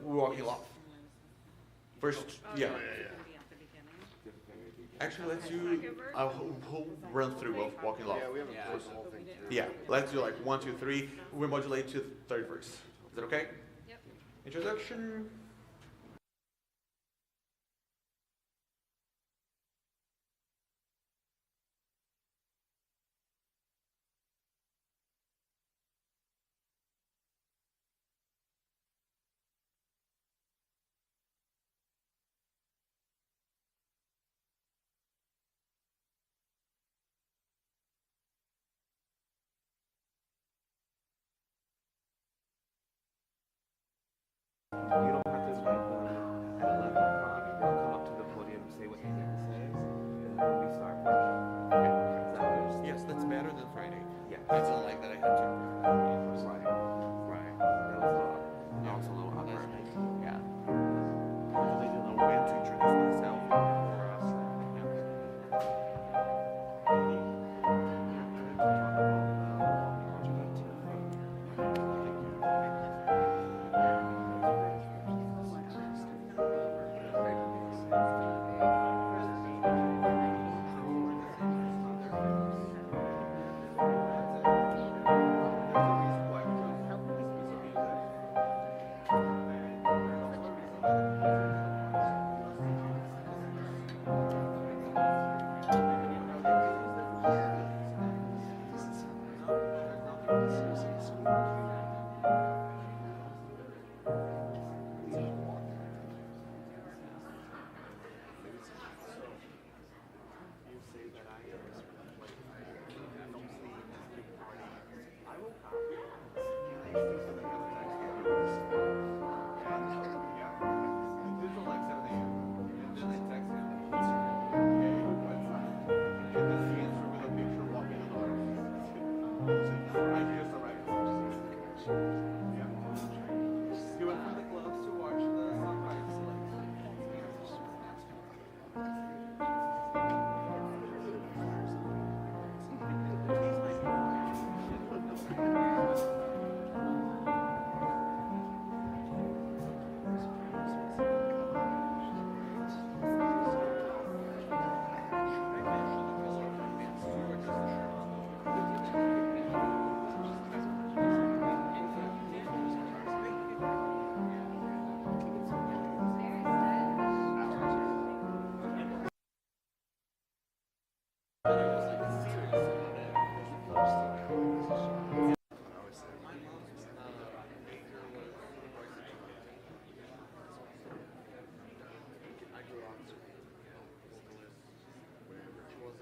Walking Love. First, yeah. Actually, let's do a whole run through of Walking Love. Yeah, let's do like 1, 2, 3. We modulate to third verse. Is that okay? Yep. Introduction. You don't have to type at 11 o'clock. I'll come up to the podium and say what you need to say, and then we start worship. Okay. Is that what Yes, that's better than Friday. Yeah. It's not like that I had to. Right. Right. That was also a little awkward. Yeah. So they didn't know when to introduce myself for us.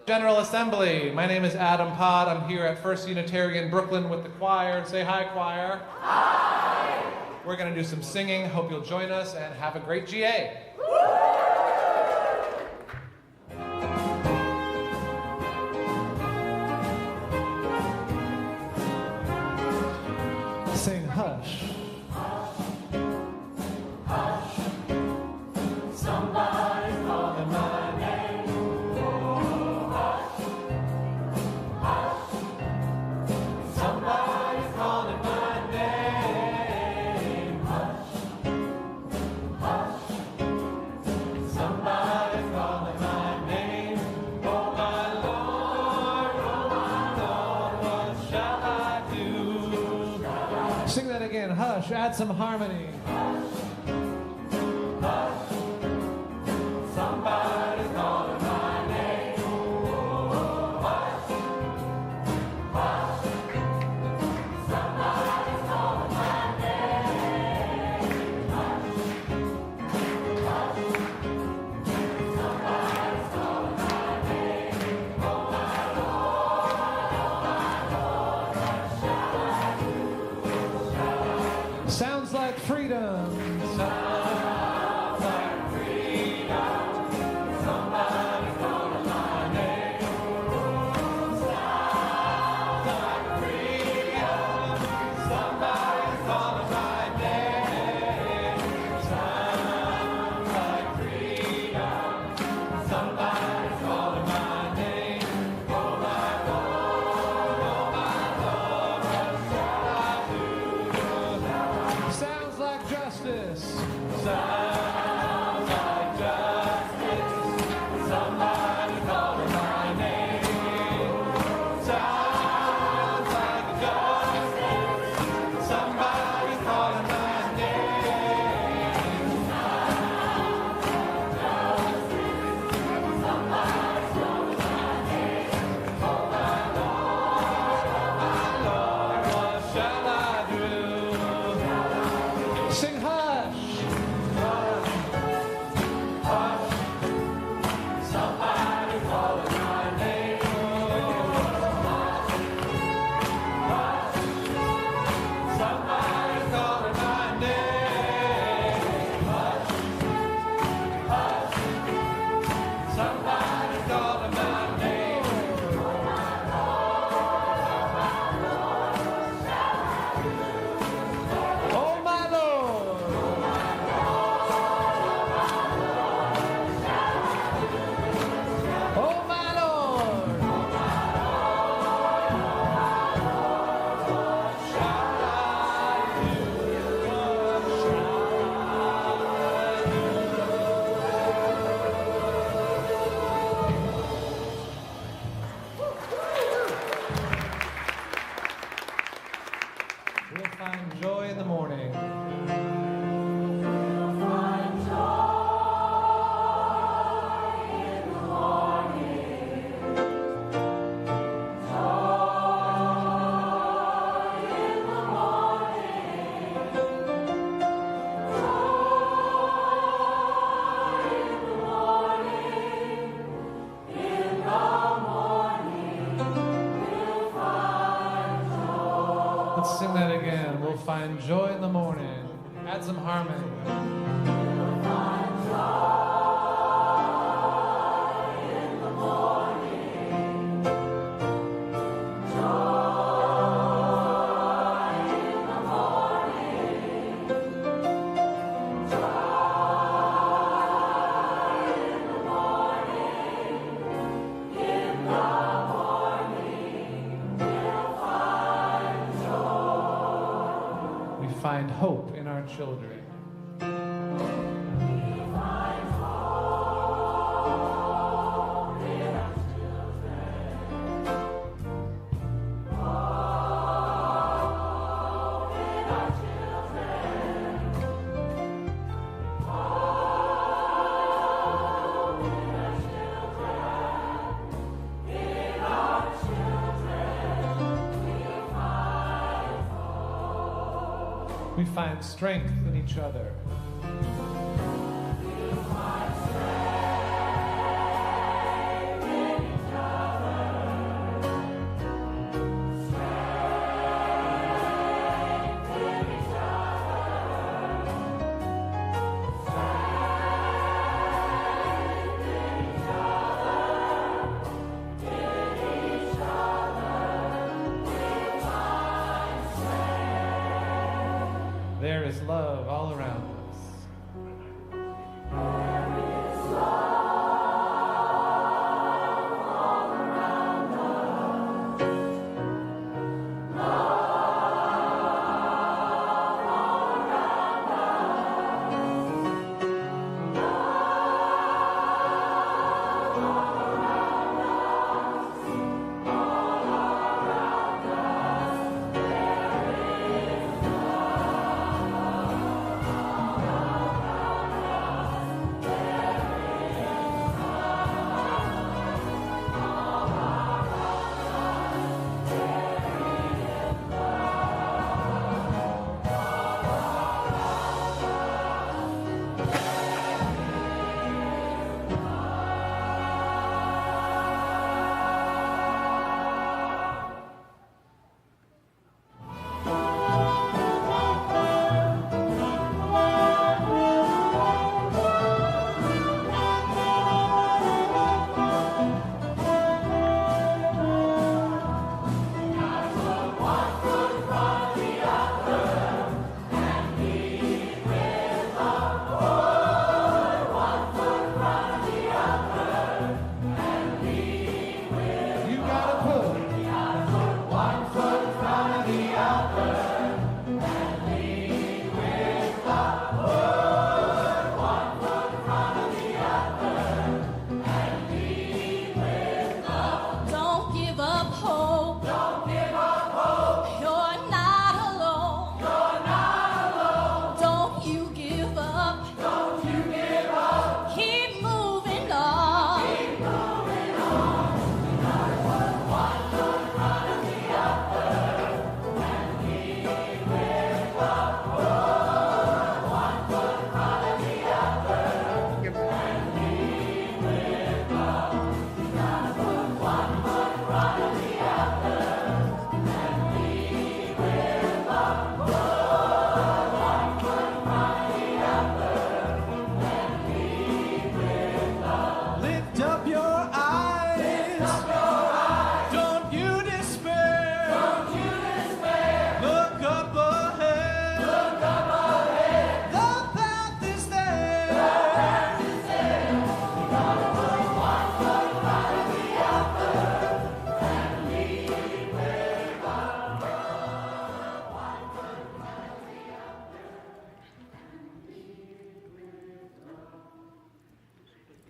General Assembly. My name is Adam Pod. I'm here at First Unitarian Brooklyn with the choir. Say hi, choir. Hi. We're going to do some singing. Hope you'll join us and have a great GA. Sing hush. Sing that again, hush, add some harmony. Somebody's calling my name. Somebody's calling my name. Somebody's calling my name. Oh my Lord, what shall I do? Sounds like freedom. Let's sing that again. We'll find joy in the morning. Add some harmony. Find hope in our children. We find strength in each other. There is love all around us.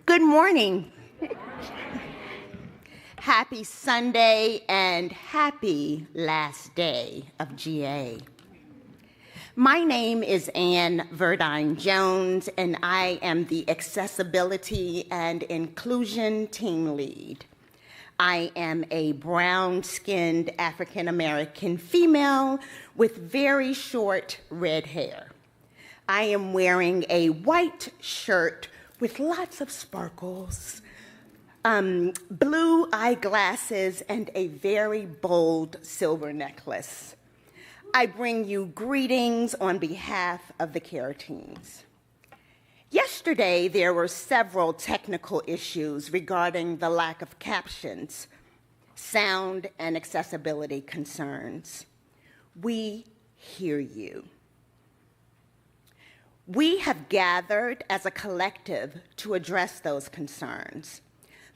Good morning. Happy Sunday and happy last day of GA. My name is Ann Verdine Jones, and I am the Accessibility and Inclusion Team Lead. I am a brown-skinned African-American female with very short red hair. I am wearing a white shirt with lots of sparkles, blue eyeglasses, and a very bold silver necklace. I bring you greetings on behalf of the CARE teams. Yesterday, there were several technical issues regarding the lack of captions, sound, and accessibility concerns. We hear you. We have gathered as a collective to address those concerns.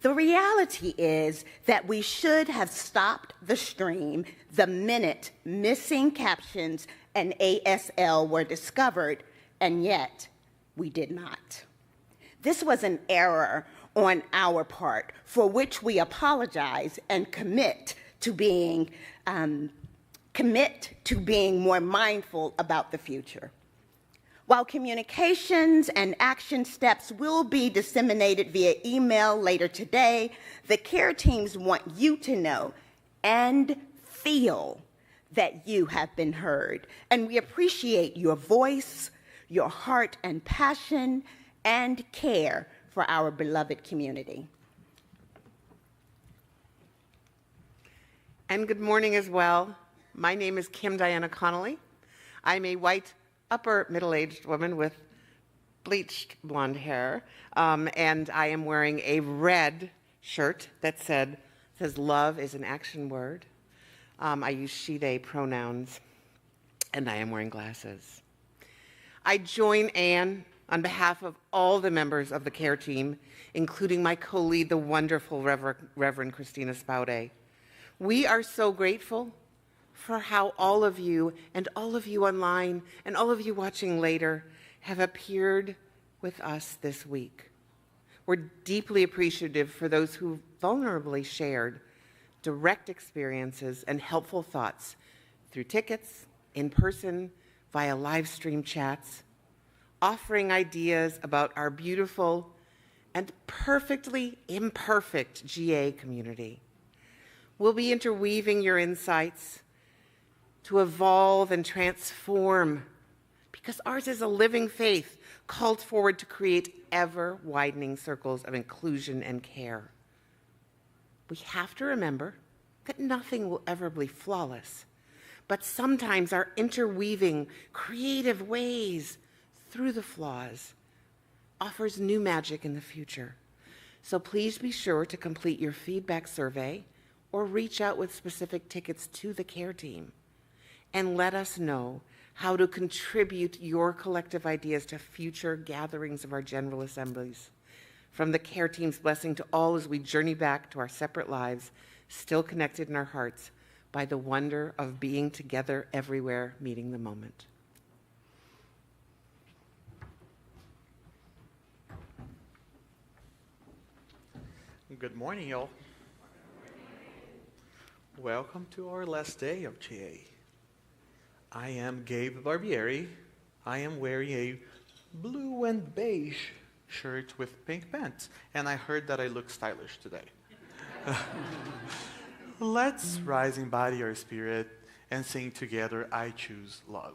The reality is that we should have stopped the stream the minute missing captions and ASL were discovered, and yet we did not. This was an error on our part, for which we apologize and commit to being more mindful about the future. While communications and action steps will be disseminated via email later today, the CARE teams want you to know and feel that you have been heard. And we appreciate your voice, your heart and passion, and care for our beloved community. And good morning as well. My name is Kim Diana Connolly. I'm a white upper middle-aged woman with bleached blonde hair, and I am wearing a red shirt that says love is an action word. I use she, they pronouns, and I am wearing glasses. I join Anne on behalf of all the members of the CARE team, including my co-lead, the wonderful Reverend Christina Spaude. We are so grateful for how all of you and all of you online and all of you watching later have appeared with us this week. We're deeply appreciative for those who vulnerably shared direct experiences and helpful thoughts through tickets, in person, via live stream chats, offering ideas about our beautiful and perfectly imperfect GA community. We'll be interweaving your insights to evolve and transform, because ours is a living faith called forward to create ever-widening circles of inclusion and care. We have to remember that nothing will ever be flawless, but sometimes our interweaving creative ways through the flaws offers new magic in the future. So please be sure to complete your feedback survey or reach out with specific tickets to the CARE team, and let us know how to contribute your collective ideas to future gatherings of our General Assemblies. From the CARE team's blessing to all as we journey back to our separate lives, still connected in our hearts by the wonder of being together everywhere, meeting the moment. Good morning, y'all. Welcome to our last day of GA. I am Gabe Barbieri. I am wearing a blue and beige shirt with pink pants, and I heard that I look stylish today. Let's rise in body or spirit and sing together, I Choose Love.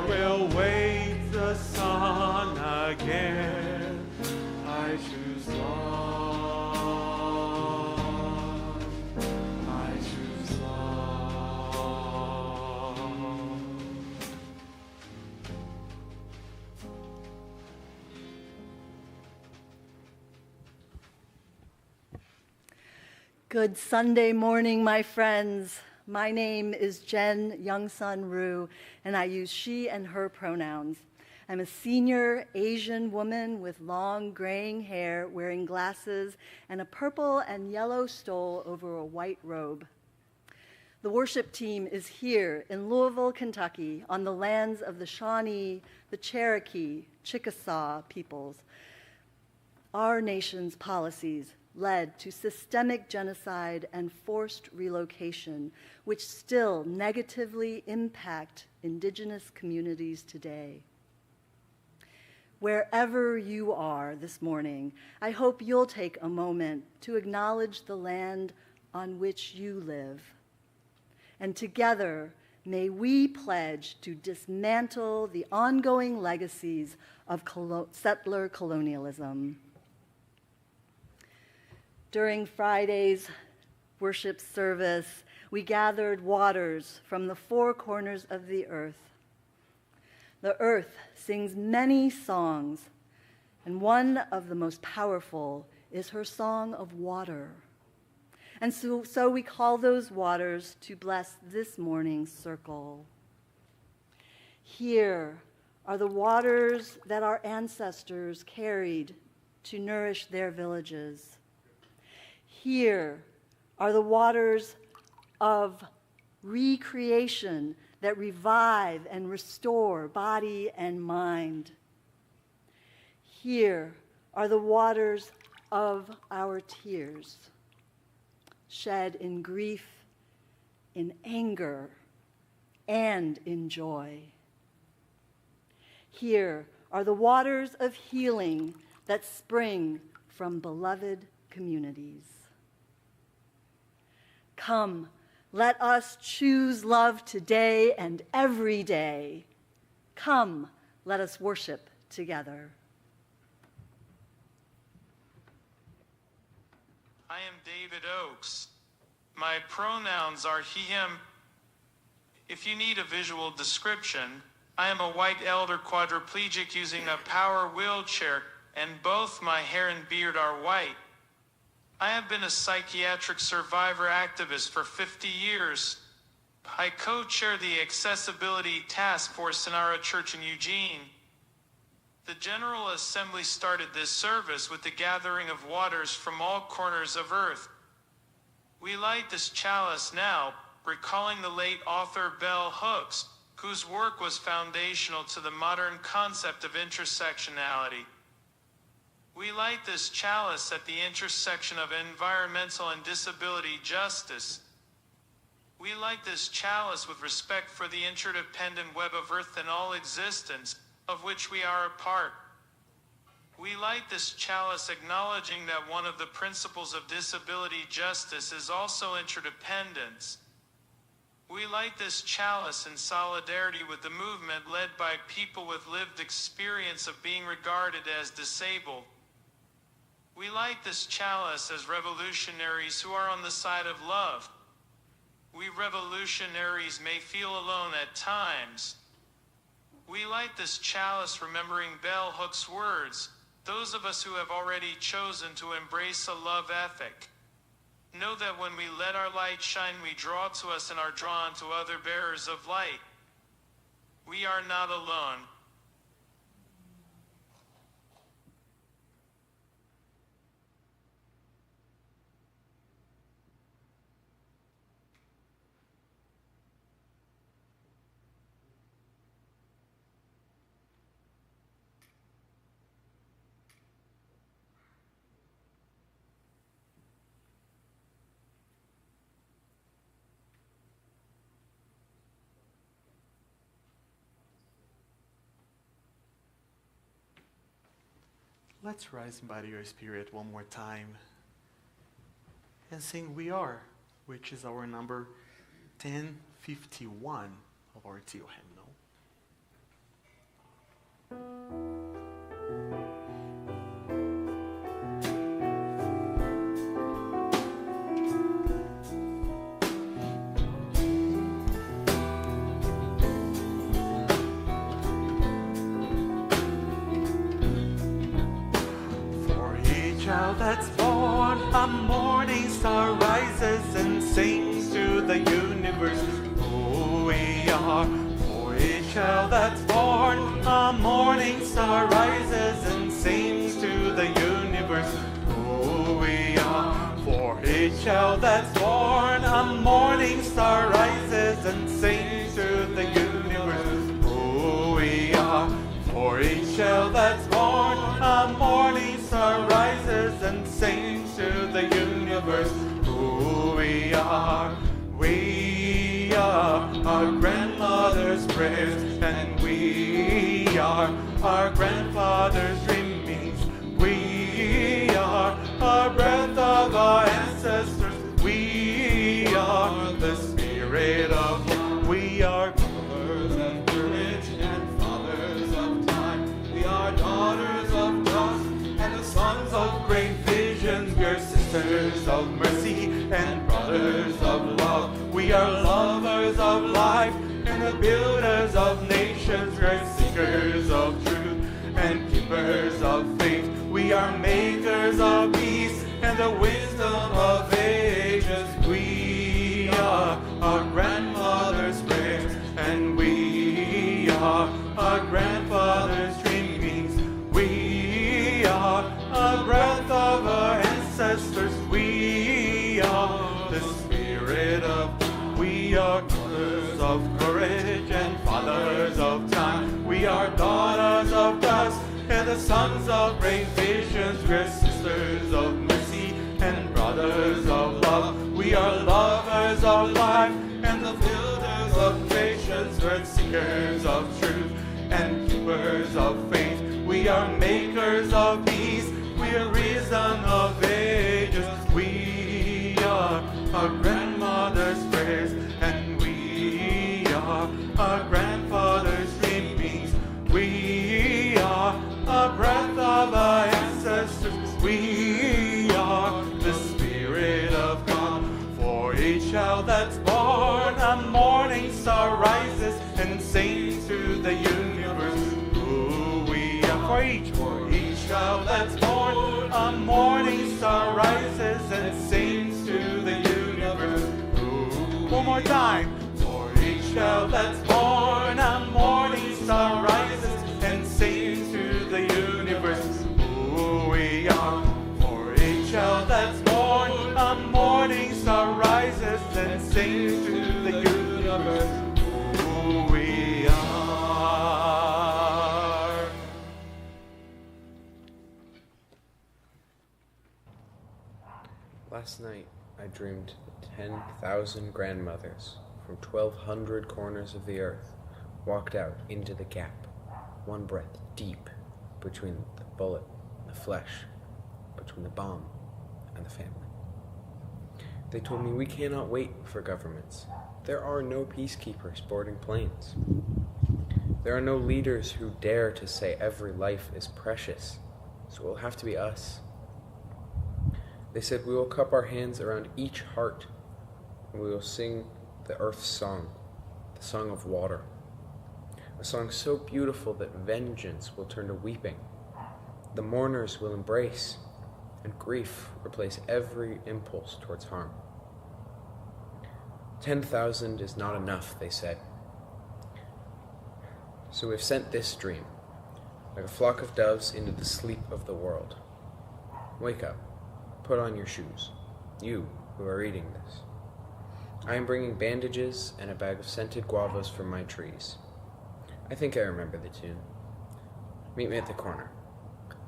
will wait the sun again. I choose love. I choose love. Good Sunday morning, my friends. My name is Jen Youngsun Ryu, and I use she and her pronouns. I'm a senior Asian woman with long graying hair, wearing glasses, and a purple and yellow stole over a white robe. The worship team is here in Louisville, Kentucky, on the lands of the Shawnee, the Cherokee, Chickasaw peoples. Our nation's policies led to systemic genocide and forced relocation, which still negatively impact indigenous communities today. Wherever you are this morning, I hope you'll take a moment to acknowledge the land on which you live. And together, may we pledge to dismantle the ongoing legacies of settler colonialism. During Friday's worship service, we gathered waters from the four corners of the earth. The earth sings many songs, and one of the most powerful is her song of water. And so we call those waters to bless this morning's circle. Here are the waters that our ancestors carried to nourish their villages. Here are the waters of recreation that revive and restore body and mind. Here are the waters of our tears, shed in grief, in anger, and in joy. Here are the waters of healing that spring from beloved communities. Come, let us choose love today and every day. Come, let us worship together. I am David Oakes. My pronouns are he, him. If you need a visual description, I am a white elder quadriplegic using a power wheelchair, and both my hair and beard are white. I have been a psychiatric survivor activist for 50 years. I co-chair the Accessibility Task Force in our church in Eugene. The General Assembly started this service with the gathering of waters from all corners of earth. We light this chalice now, recalling the late author Bell Hooks, whose work was foundational to the modern concept of intersectionality. We light this chalice at the intersection of environmental and disability justice. We light this chalice with respect for the interdependent web of earth and all existence, of which we are a part. We light this chalice acknowledging that one of the principles of disability justice is also interdependence. We light this chalice in solidarity with the movement led by people with lived experience of being regarded as disabled. We light this chalice as revolutionaries who are on the side of love. We revolutionaries may feel alone at times. We light this chalice remembering Bell Hooks' words, those of us who have already chosen to embrace a love ethic. Know that when we let our light shine, we draw to us and are drawn to other bearers of light. We are not alone. Let's rise in body or spirit one more time and sing We Are, which is our number 1051 of our Teal hymnal. that's born, a morning star rises and sings to the universe. Who we are, for each child that's born, a morning star rises and sings to the universe. Who we are, for each child that's born, a morning star rises and sings to the universe. Who we are, for each child that's born, a morning star rises and sings to the universe. Who we are our grandmother's prayers, and we are our grandfather's dreamings. We are our breath of our ancestors. We are the spirit of love. We are mothers of courage and fathers of time. We are daughters of dust and the sons of great visions. We're sisters of mercy and brothers of love. We are lovers of life and the builders of nations. We're seekers of truth and keepers of faith. We are makers of peace and the wisdom of ages. We are our grandmother's prayers, and we are our grandfather's dreamings. We are a breath of our ancestors. We are the spirit of. We are daughters of courage and fathers of time. We are daughters of dust and the sons of great visions. We're sisters of mercy and brothers of love. We are lovers of life and the builders of nations. We're seekers of truth and keepers of faith. We are makers of peace. We are reason of ages. We are our grandmother's prayers, and we are our grandfather's dreamings. We are a breath of our ancestors. We are the spirit of God. For each child that's born, a morning star rises and sings to the universe. Who we are. For each child that's born, a morning star rises and sings to the universe. One more time. For each child that's born, a morning star rises and sings to the universe. Who we are. For each child that's born, a morning star rises and sings to the universe. Who we are. Last night, I dreamed 10,000 grandmothers from 1,200 corners of the earth walked out into the gap, one breath deep between the bullet and the flesh, between the bomb and the family. They told me we cannot wait for governments. There are no peacekeepers boarding planes. There are no leaders who dare to say every life is precious, so it will have to be us. They said we will cup our hands around each heart, and we will sing the earth's song, the song of water. A song so beautiful that vengeance will turn to weeping. The mourners will embrace, and grief replace every impulse towards harm. 10,000 is not enough, they said. So we've sent this dream, like a flock of doves into the sleep of the world. Wake up. Put on your shoes, you who are reading this. I am bringing bandages and a bag of scented guavas from my trees. I think I remember the tune. Meet me at the corner.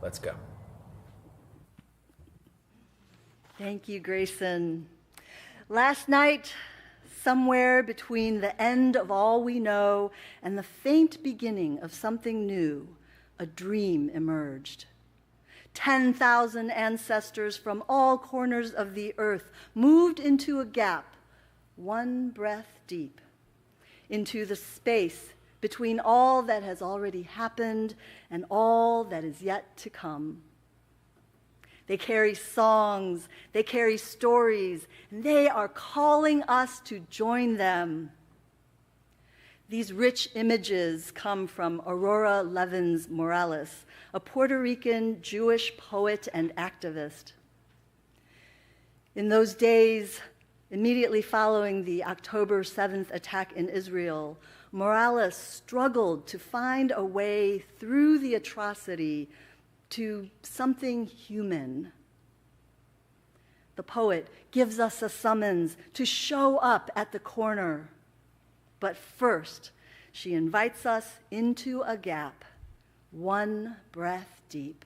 Let's go. Thank you, Grayson. Last night, somewhere between the end of all we know and the faint beginning of something new, a dream emerged. 10,000 ancestors from all corners of the earth moved into a gap, one breath deep, into the space between all that has already happened and all that is yet to come. They carry songs, they carry stories, and they are calling us to join them. These rich images come from Aurora Levins Morales, a Puerto Rican Jewish poet and activist. In those days, immediately following the October 7th attack in Israel, Morales struggled to find a way through the atrocity to something human. The poet gives us a summons to show up at the corner. But first, she invites us into a gap, one breath deep.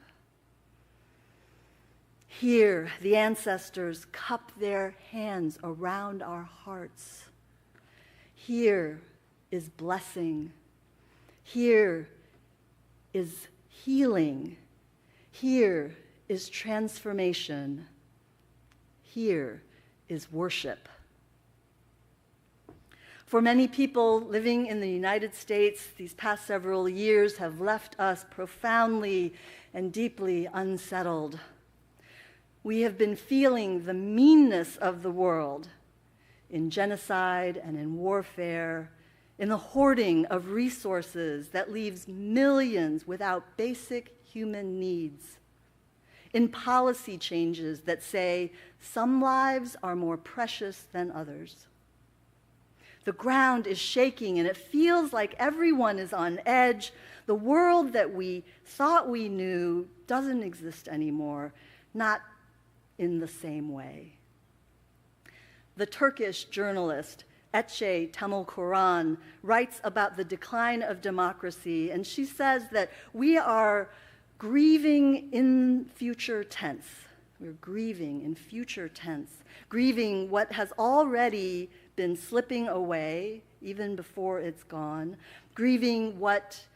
Here, the ancestors cup their hands around our hearts. Here is blessing. Here is healing. Here is transformation. Here is worship. For many people living in the United States, these past several years have left us profoundly and deeply unsettled. We have been feeling the meanness of the world in genocide and in warfare, in the hoarding of resources that leaves millions without basic human needs, in policy changes that say some lives are more precious than others. The ground is shaking and it feels like everyone is on edge. The world that we thought we knew doesn't exist anymore, not in the same way. The Turkish journalist Ece Temelkuran writes about the decline of democracy, and she says that we are grieving in future tense. We're grieving in future tense, grieving what has already been slipping away, even before it's gone, grieving what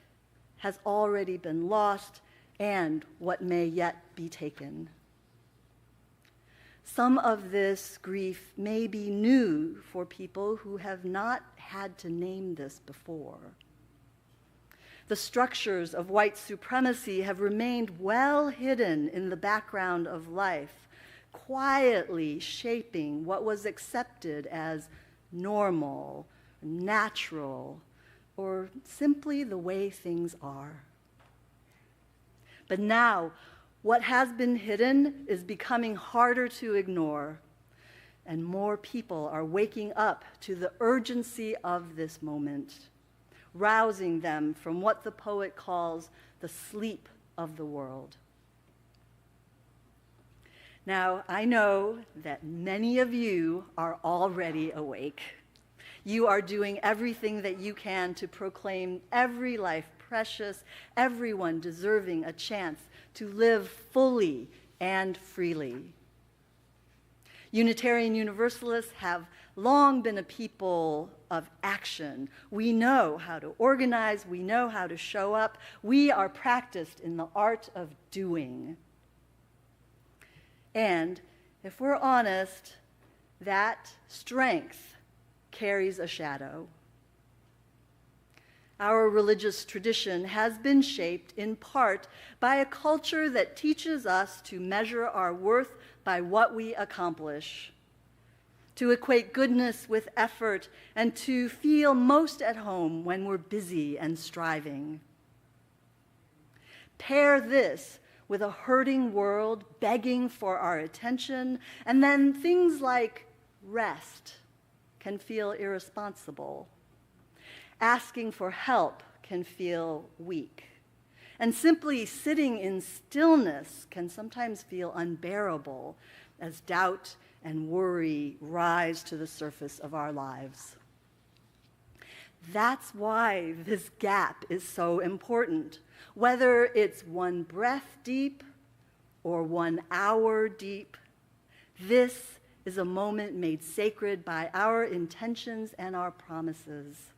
has already been lost and what may yet be taken. Some of this grief may be new for people who have not had to name this before. The structures of white supremacy have remained well hidden in the background of life, quietly shaping what was accepted as normal, natural, or simply the way things are. But now, what has been hidden is becoming harder to ignore, and more people are waking up to the urgency of this moment, rousing them from what the poet calls the sleep of the world. Now, I know that many of you are already awake. You are doing everything that you can to proclaim every life precious, everyone deserving a chance to live fully and freely. Unitarian Universalists have long been a people of action. We know how to organize, we know how to show up. We are practiced in the art of doing. And if we're honest, that strength carries a shadow. Our religious tradition has been shaped in part by a culture that teaches us to measure our worth by what we accomplish, to equate goodness with effort, and to feel most at home when we're busy and striving. Pair this with a hurting world begging for our attention, and then things like rest can feel irresponsible. Asking for help can feel weak. And simply sitting in stillness can sometimes feel unbearable as doubt and worry rise to the surface of our lives. That's why this gap is so important. Whether it's one breath deep or 1 hour deep, this is a moment made sacred by our intentions and our promises.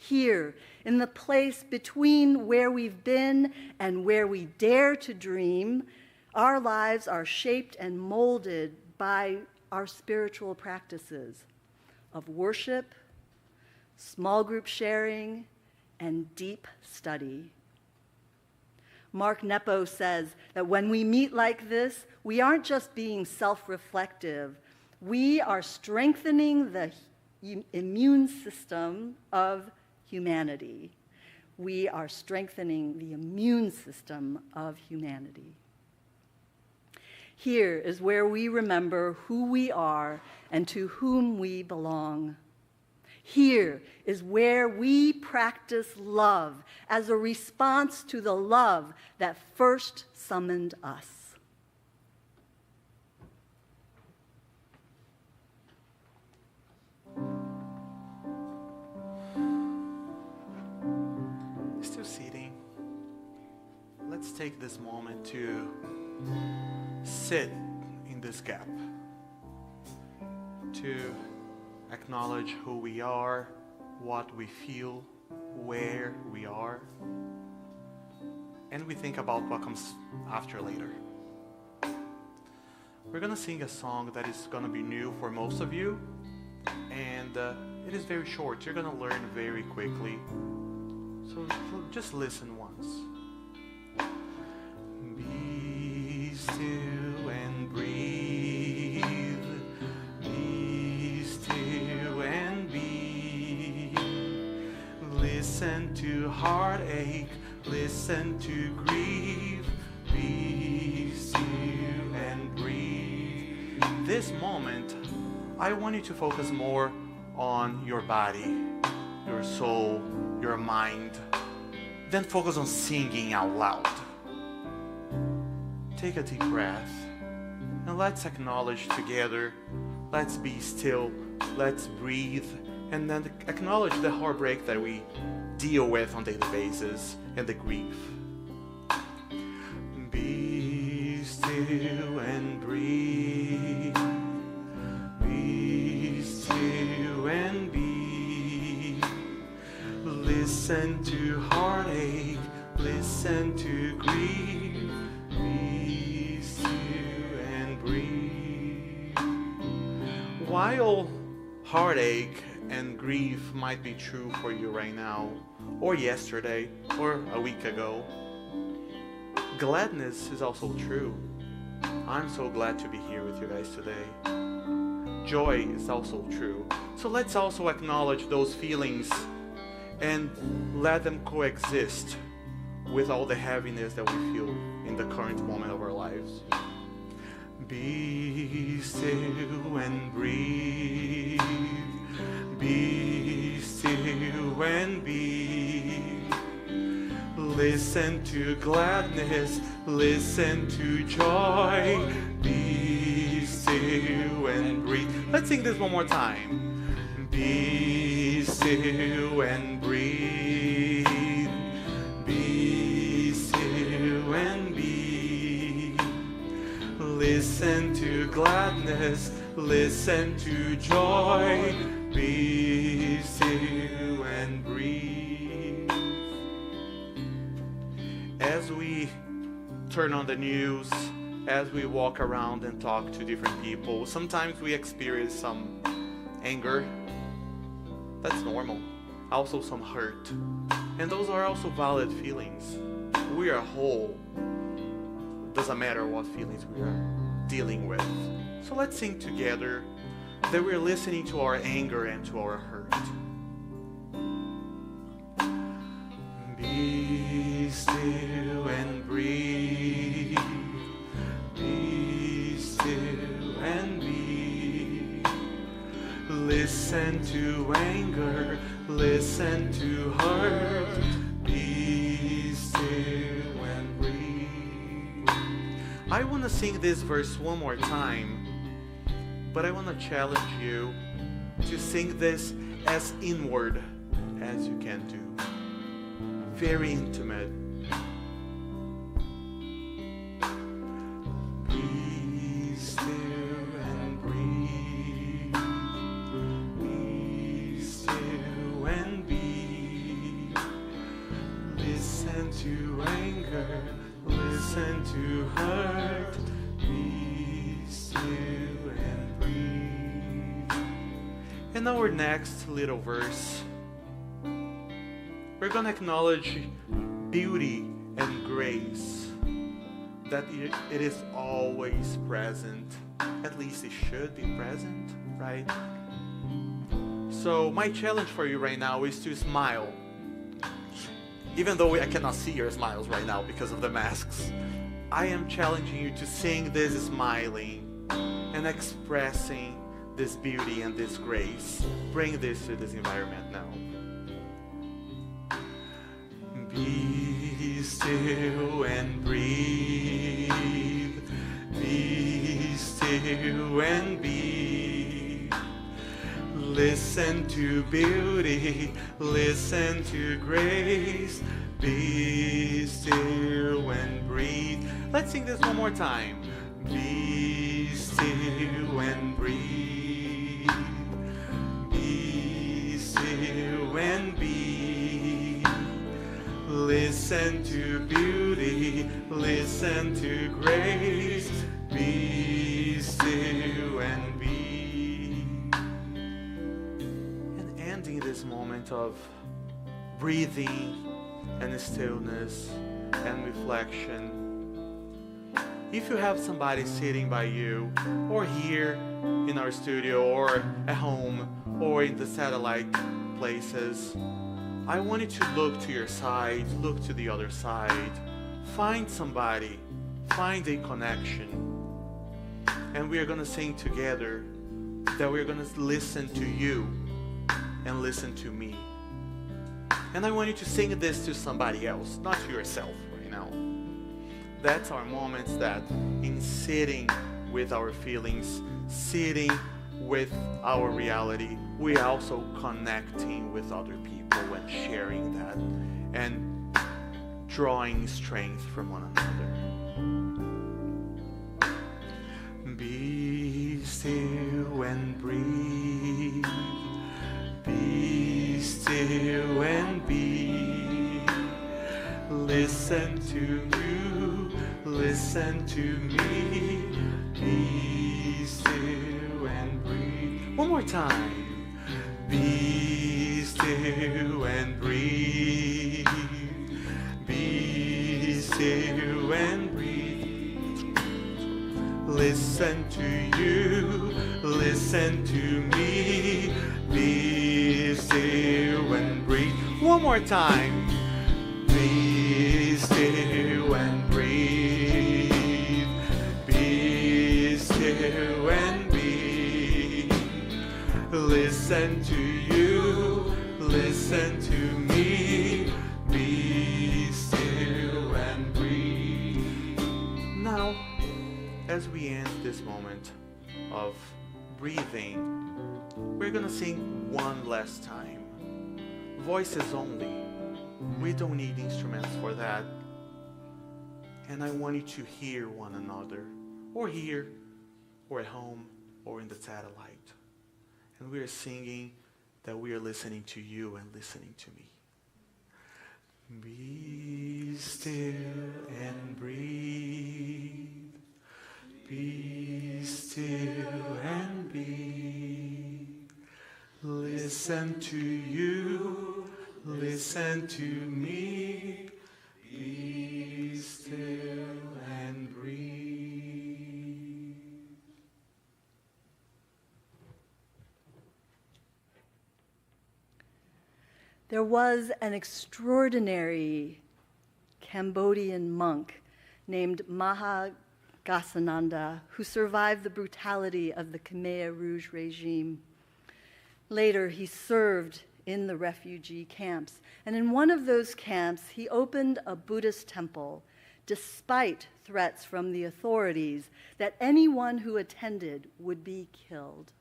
Here, in the place between where we've been and where we dare to dream, our lives are shaped and molded by our spiritual practices of worship, small group sharing, and deep study. Mark Nepo says that when we meet like this, we aren't just being self-reflective, we are strengthening the immune system of humanity. We are strengthening the immune system of humanity. Here is where we remember who we are and to whom we belong. Here is where we practice love as a response to the love that first summoned us. Still seating. Let's take this moment to sit in this gap, to acknowledge who we are, what we feel, where we are, and we think about what comes after later. We're gonna sing a song that is gonna be new for most of you, and it is very short. You're gonna learn very quickly. So just listen once. Be still and breathe. Be still and be. Listen to heartache. Listen to grief. Be still and breathe. This moment, I want you to focus more on your body, your soul, your mind, then focus on singing out loud. Take a deep breath and let's acknowledge together. Let's be still, let's breathe, and then acknowledge the heartbreak that we deal with on a daily basis and the grief. Be still and breathe. Be still and be. Listen to heartache, listen to grief, be still and breathe. While heartache and grief might be true for you right now, or yesterday, or a week ago, gladness is also true. I'm so glad to be here with you guys today. Joy is also true. So let's also acknowledge those feelings and let them coexist with all the heaviness that we feel in the current moment of our lives. Be still and breathe. Be still and be. Listen to gladness, listen to joy. Be still and breathe. Let's sing this one more time. Be still and breathe. Be still and be. Listen to gladness, listen to joy. Be still and breathe. As we turn on the news, as we walk around and talk to different people, sometimes we experience some anger. That's normal. Also some hurt. And those are also valid feelings. We are whole. Doesn't matter what feelings we are dealing with. So let's sing together that we're listening to our anger and to our hurt. Be still and breathe. Be still and be. Listen to anger, listen to hurt. Be still and breathe. I want to sing this verse one more time, but I want to challenge you to sing this as inward as you can do. Very intimate. Be still and breathe. Be still and be. Listen to anger, listen to hurt. Be still and breathe. And our next little verse, we're going to acknowledge beauty and grace, that it is always present. At least it should be present, right? So my challenge for you right now is to smile. Even though I cannot see your smiles right now because of the masks. I am challenging you to sing this smiling and expressing this beauty and this grace. Bring this to this environment now. Be still and breathe. Be still and be. Listen to beauty. Listen to grace. Be still and breathe. Let's sing this one more time. Be still and breathe. Be still and be. Listen to beauty. Listen to grace. Be still and be. And ending this moment of breathing and stillness and reflection. If you have somebody sitting by you, or here in our studio, or at home, or in the satellite places, I want you to look to your side, look to the other side, find somebody, find a connection. And we are going to sing together that we're going to listen to you and listen to me. And I want you to sing this to somebody else, not to yourself right now. That's our moments that in sitting with our feelings, sitting with our reality, we are also connecting with other people and sharing that and drawing strength from one another. Be still and breathe. Be still and be. Listen to you, listen to me. Be still and breathe. One more time. Be still and breathe. Be still and breathe. Listen to you, listen to me. Be still and breathe. One more time. Be still and breathe. Be still and be. Listen to you, listen to me. Be still and breathe. Now, as we end this moment of breathing, we're gonna sing one last time. Voices only. We don't need instruments for that. And I want you to hear one another, or here, or at home, or in the satellite. And we are singing that we are listening to you and listening to me. Be still and breathe. Be still and be. Listen to you, listen to me. Be still and breathe. There was an extraordinary Cambodian monk named Maha Ghasananda who survived the brutality of the Khmer Rouge regime. Later, he served in the refugee camps, and in one of those camps, he opened a Buddhist temple, despite threats from the authorities that anyone who attended would be killed.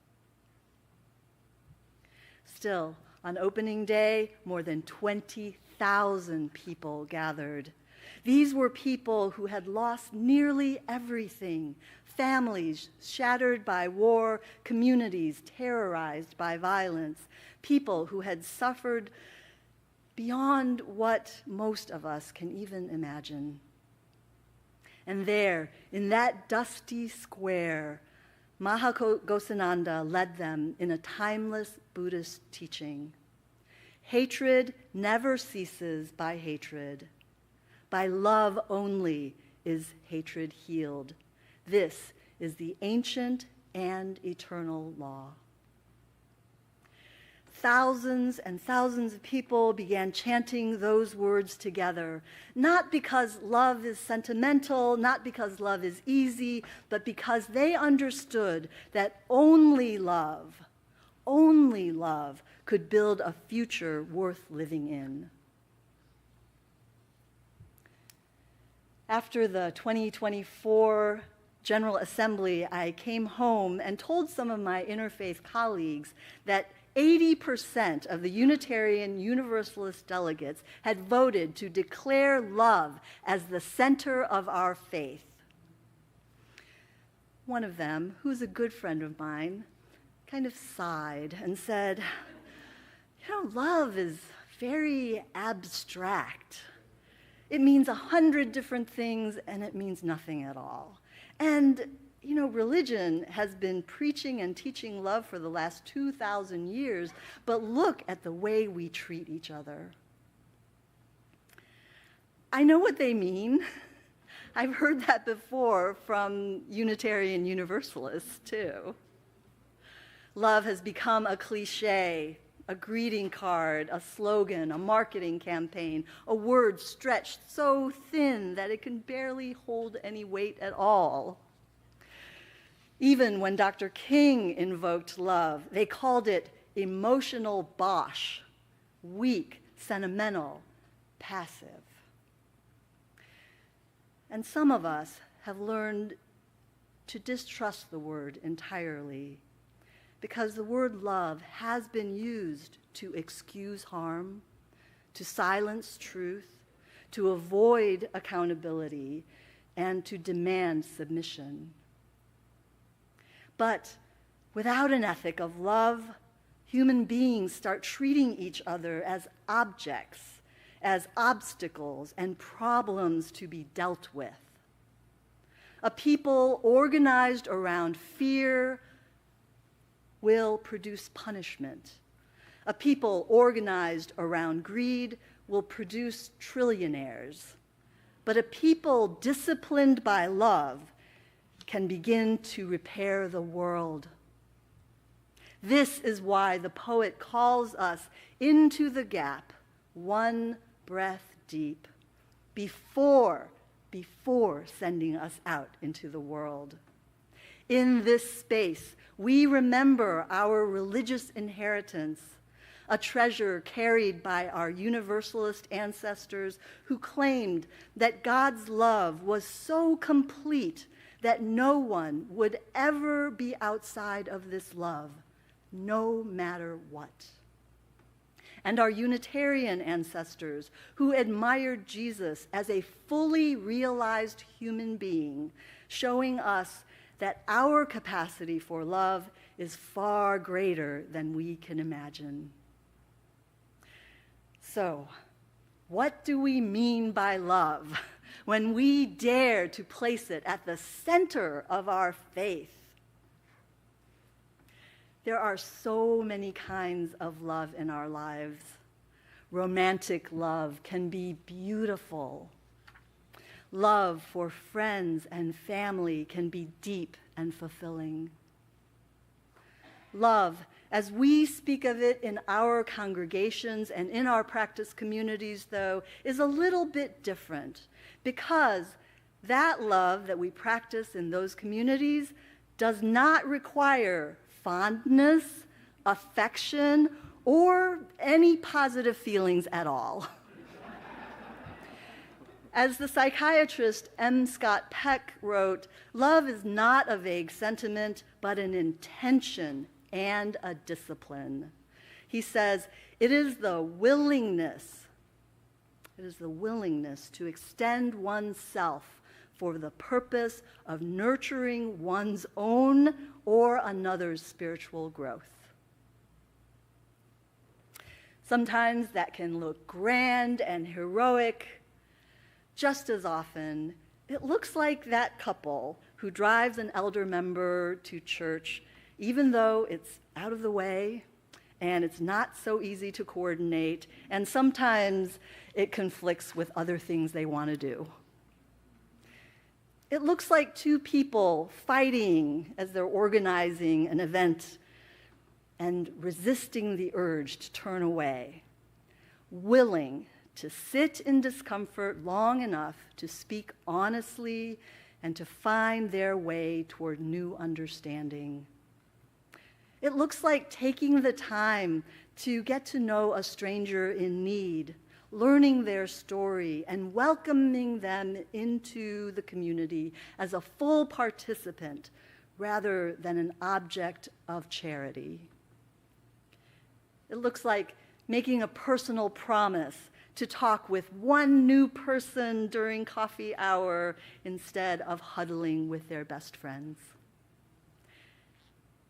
Still, on opening day, more than 20,000 people gathered. These were people who had lost nearly everything: families shattered by war, communities terrorized by violence, people who had suffered beyond what most of us can even imagine. And there, in that dusty square, Maha Ghasananda led them in a timeless Buddhist teaching. Hatred never ceases by hatred. By love only is hatred healed. This is the ancient and eternal law. Thousands and thousands of people began chanting those words together, not because love is sentimental, not because love is easy, but because they understood that only love could build a future worth living in. After the 2024 General Assembly, I came home and told some of my interfaith colleagues that 80% of the Unitarian Universalist delegates had voted to declare love as the center of our faith. One of them, who's a good friend of mine, kind of sighed and said, love is very abstract. It means 100 different things and it means nothing at all. And religion has been preaching and teaching love for the last 2,000 years, but look at the way we treat each other. I know what they mean. I've heard that before from Unitarian Universalists, too. Love has become a cliche, a greeting card, a slogan, a marketing campaign, a word stretched so thin that it can barely hold any weight at all. Even when Dr. King invoked love, they called it emotional bosh, weak, sentimental, passive. And some of us have learned to distrust the word entirely because the word love has been used to excuse harm, to silence truth, to avoid accountability, and to demand submission. But without an ethic of love, human beings start treating each other as objects, as obstacles and problems to be dealt with. A people organized around fear will produce punishment. A people organized around greed will produce trillionaires. But a people disciplined by love can begin to repair the world. This is why the poet calls us into the gap, one breath deep, before sending us out into the world. In this space, we remember our religious inheritance, a treasure carried by our Universalist ancestors who claimed that God's love was so complete that no one would ever be outside of this love, no matter what. And our Unitarian ancestors who admired Jesus as a fully realized human being, showing us that our capacity for love is far greater than we can imagine. So, what do we mean by love when we dare to place it at the center of our faith? There are so many kinds of love in our lives. Romantic love can be beautiful. Love for friends and family can be deep and fulfilling. Love, as we speak of it in our congregations and in our practice communities, though, is a little bit different because that love that we practice in those communities does not require fondness, affection, or any positive feelings at all. As the psychiatrist M. Scott Peck wrote, love is not a vague sentiment, but an intention and a discipline. He says, it is the willingness to extend oneself for the purpose of nurturing one's own or another's spiritual growth. Sometimes that can look grand and heroic. Just as often, it looks like that couple who drives an elder member to church, even though it's out of the way and it's not so easy to coordinate, and sometimes it conflicts with other things they want to do. It looks like two people fighting as they're organizing an event and resisting the urge to turn away, willing to sit in discomfort long enough to speak honestly and to find their way toward new understanding. It looks like taking the time to get to know a stranger in need, learning their story, and welcoming them into the community as a full participant rather than an object of charity. It looks like making a personal promise to talk with one new person during coffee hour instead of huddling with their best friends.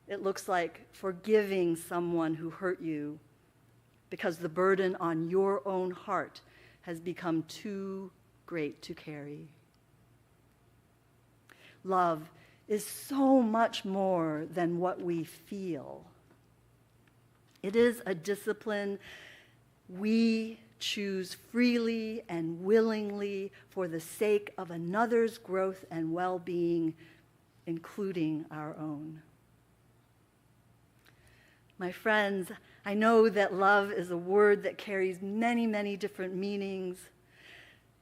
It looks like forgiving someone who hurt you because the burden on your own heart has become too great to carry. Love is so much more than what we feel. It is a discipline we choose freely and willingly for the sake of another's growth and well-being, including our own. My friends, I know that love is a word that carries many, many different meanings.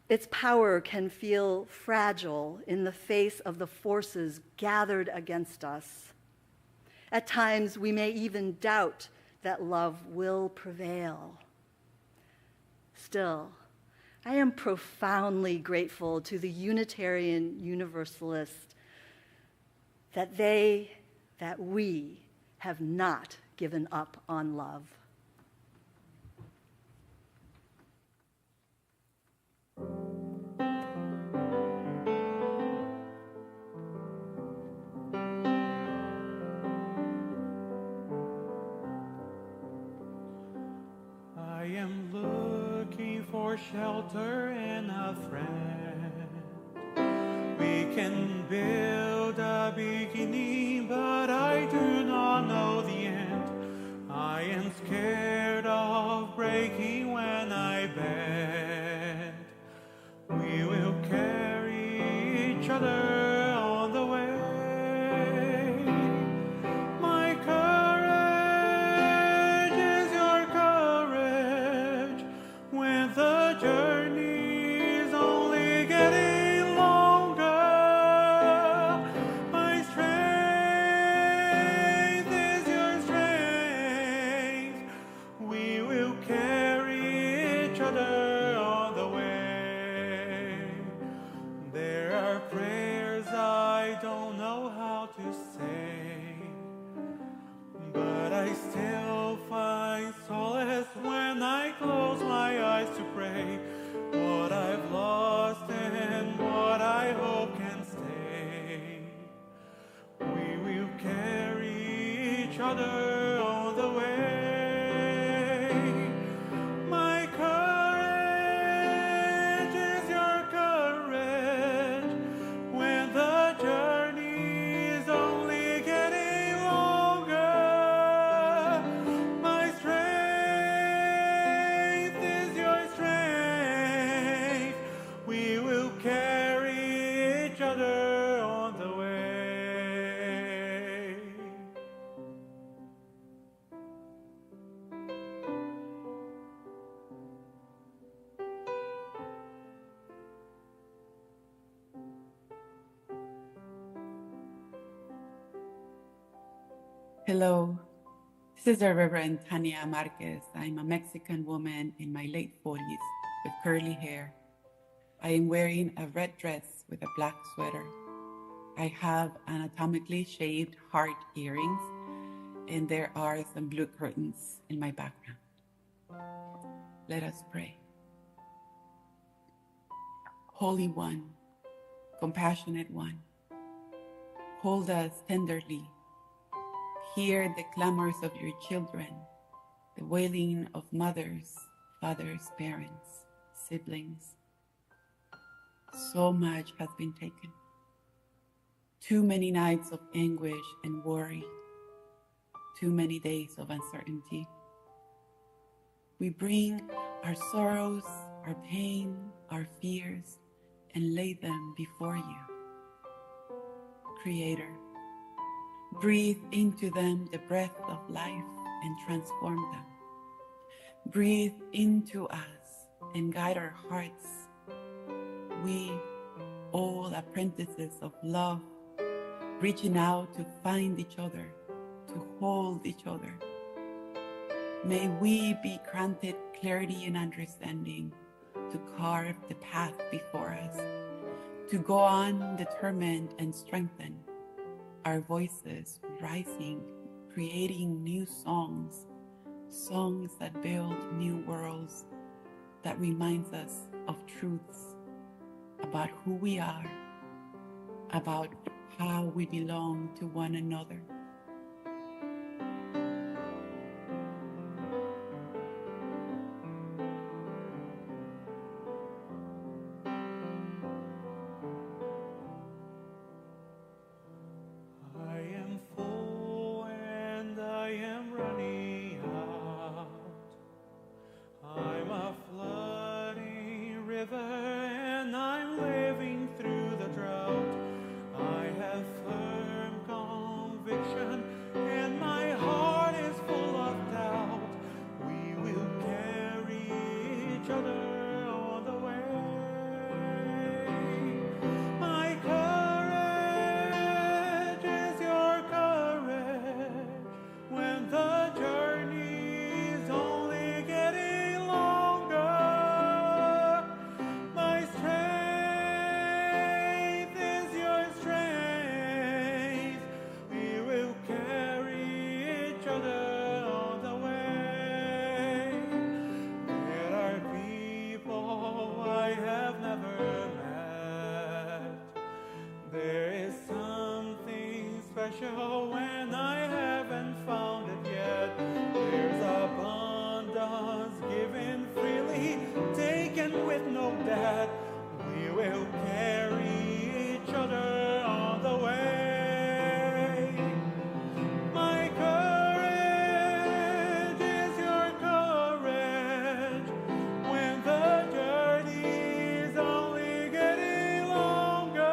Its power can feel fragile in the face of the forces gathered against us. At times, we may even doubt that love will prevail. Still, I am profoundly grateful to the Unitarian Universalists that we have not given up on love. I am looking for shelter and a friend. We can build a beginning, but I do not know the end. I am scared of breaking when I bend. We will carry each other on the way. My courage is your courage when the journey is only getting longer. My strength is your strength. We will carry each other on the way. There are prayers I don't know how to say, but I still find solace when I close my eyes to pray. What I've lost and what I hope can stay. We will carry each other on the way. My courage is your courage when the journey is only getting longer. My strength is your strength. We will carry each other on the way. Hello, this is the Reverend Tania Marquez. I'm a Mexican woman in my late 40s with curly hair. I am wearing a red dress with a black sweater. I have anatomically shaped heart earrings, and there are some blue curtains in my background. Let us pray. Holy One, compassionate One, hold us tenderly. Hear the clamors of your children, the wailing of mothers, fathers, parents, siblings. So much has been taken. Too many nights of anguish and worry. Too many days of uncertainty. We bring our sorrows, our pain, our fears, and lay them before you. Creator, Breathe into them the breath of life and transform them. Breathe into us and guide our hearts. We, all apprentices of love, reaching out to find each other, to hold each other. May we be granted clarity and understanding to carve the path before us, to go on determined and strengthened, our voices rising, creating new songs, songs that build new worlds, that reminds us of truths about who we are, about how we belong to one another. I am full and I am running out. I'm a flooding river and I'm living through the drought. I have firm conviction and my heart is full of doubt. We will carry each other on the way. My courage is your courage when the journey is only getting longer. My strength is your strength. We will carry each other on the way. There are people I have never met. There is something special when I haven't found it yet. There's abundance given freely, taken with no debt. We will carry each other on the way. My courage is your courage when the journey is only getting longer.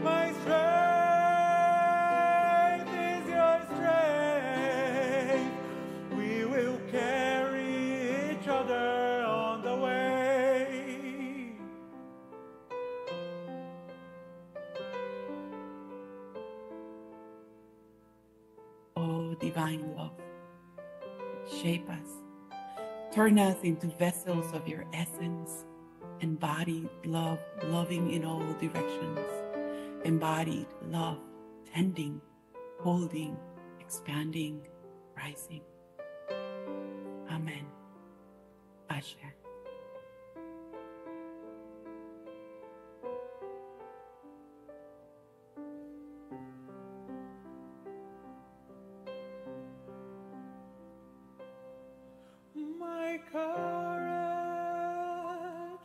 My strength is your strength. We will carry each other on the way. Oh, divine love, shape us, turn us into vessels of your essence, embodied love, loving in all directions, embodied love, tending, holding, expanding, rising. Amen. Ashe. My courage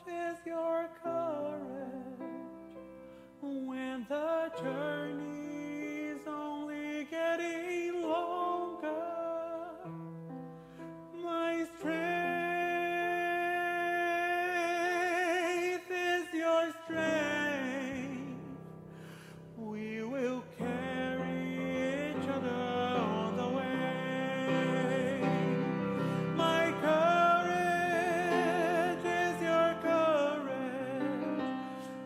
is your courage when the journey is only getting longer. My strength is your strength. We will carry each other on the way. My courage is your courage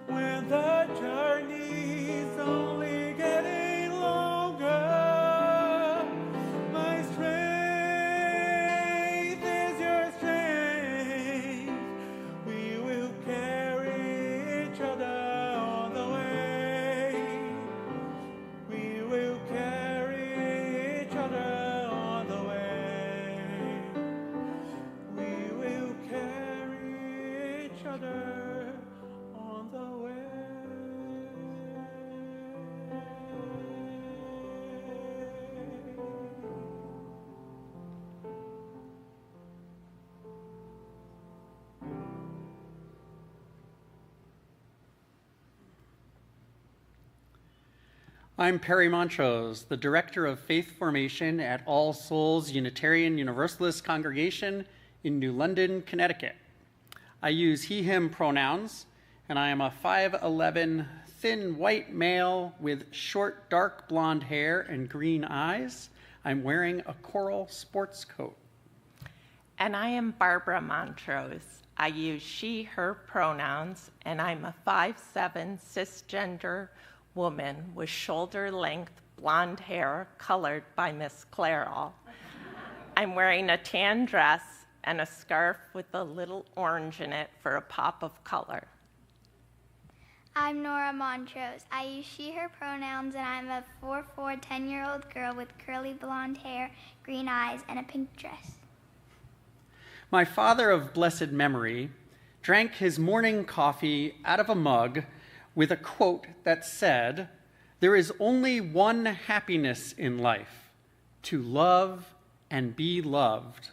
when the journey is only getting longer. My strength is your strength. We will carry each other on the way. We will carry each other on the way. We will carry each other on the way. I'm Perry Montrose, the Director of Faith Formation at All Souls Unitarian Universalist Congregation in New London, Connecticut. I use he, him pronouns, and I am a 5'11", thin white male with short, dark blonde hair and green eyes. I'm wearing a coral sports coat. And I am Barbara Montrose. I use she, her pronouns, and I'm a 5'7" cisgender woman with shoulder-length blonde hair colored by Miss Clairol. I'm wearing a tan dress and a scarf with a little orange in it for a pop of color. I'm Nora Montrose. I use she, her pronouns, and I'm a 4'4", 10-year-old girl with curly blonde hair, green eyes, and a pink dress. My father of blessed memory drank his morning coffee out of a mug with a quote that said, "There is only one happiness in life, to love and be loved."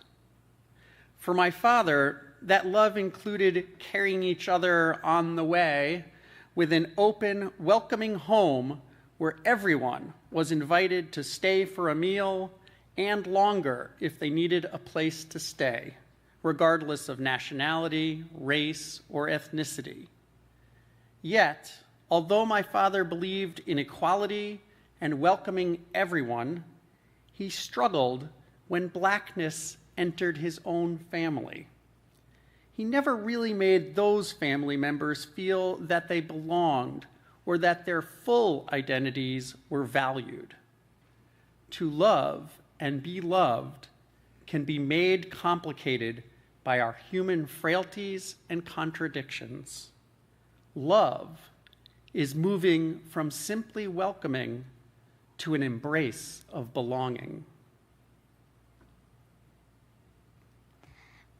For my father, that love included carrying each other on the way with an open, welcoming home where everyone was invited to stay for a meal and longer if they needed a place to stay, regardless of nationality, race, or ethnicity. Yet, although my father believed in equality and welcoming everyone, he struggled when blackness entered his own family. He never really made those family members feel that they belonged or that their full identities were valued. To love and be loved can be made complicated by our human frailties and contradictions. Love is moving from simply welcoming to an embrace of belonging.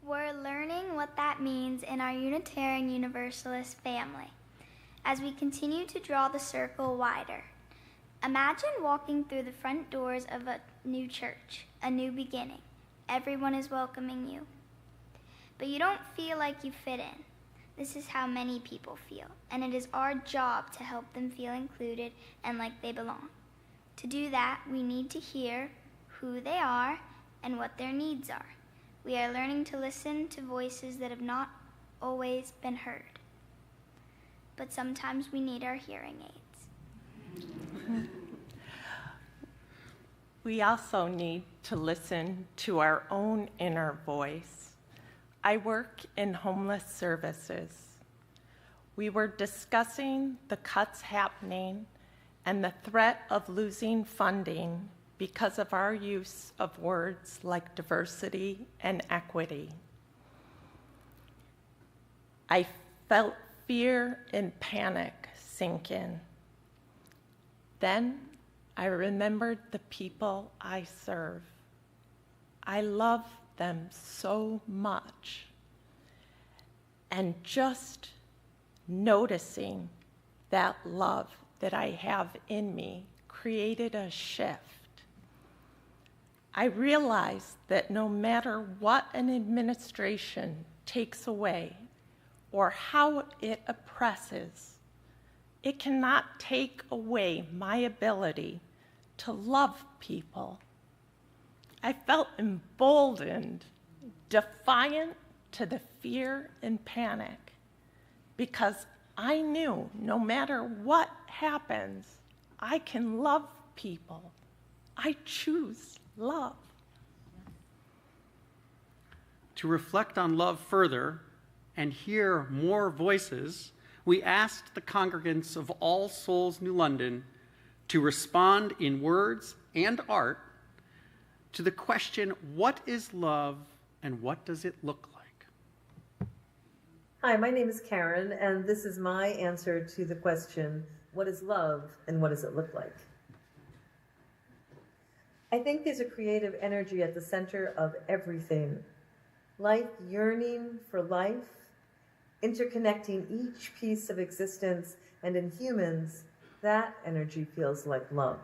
We're learning what that means in our Unitarian Universalist family as we continue to draw the circle wider. Imagine walking through the front doors of a new church, a new beginning. Everyone is welcoming you. But you don't feel like you fit in. This is how many people feel, and it is our job to help them feel included and like they belong. To do that, we need to hear who they are and what their needs are. We are learning to listen to voices that have not always been heard. But sometimes we need our hearing aids. We also need to listen to our own inner voice. I work in homeless services. We were discussing the cuts happening and the threat of losing funding because of our use of words like diversity and equity. I felt fear and panic sink in. Then I remembered the people I serve. I love them so much. And just noticing that love that I have in me created a shift. I realized that no matter what an administration takes away or how it oppresses, it cannot take away my ability to love people. I felt emboldened, defiant to the fear and panic, because I knew no matter what happens, I can love people. I choose love. To reflect on love further and hear more voices, we asked the congregants of All Souls New London to respond in words and art to the question, what is love and what does it look like? Hi, my name is Karen, and this is my answer to the question, what is love and what does it look like? I think there's a creative energy at the center of everything. Life yearning for life, interconnecting each piece of existence, and in humans, that energy feels like love.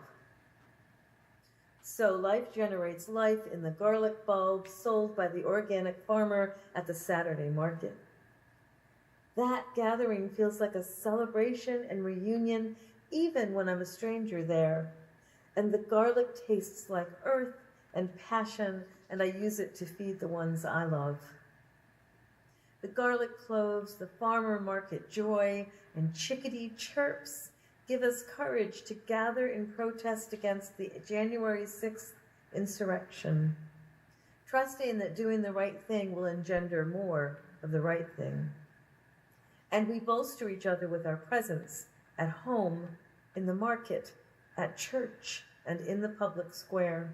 So life generates life in the garlic bulb sold by the organic farmer at the Saturday market. That gathering feels like a celebration and reunion even when I'm a stranger there. And the garlic tastes like earth and passion, and I use it to feed the ones I love. The garlic cloves, the farmer market joy, and chickadee chirps give us courage to gather in protest against the January 6th insurrection, trusting that doing the right thing will engender more of the right thing. And we bolster each other with our presence at home, in the market, at church, and in the public square.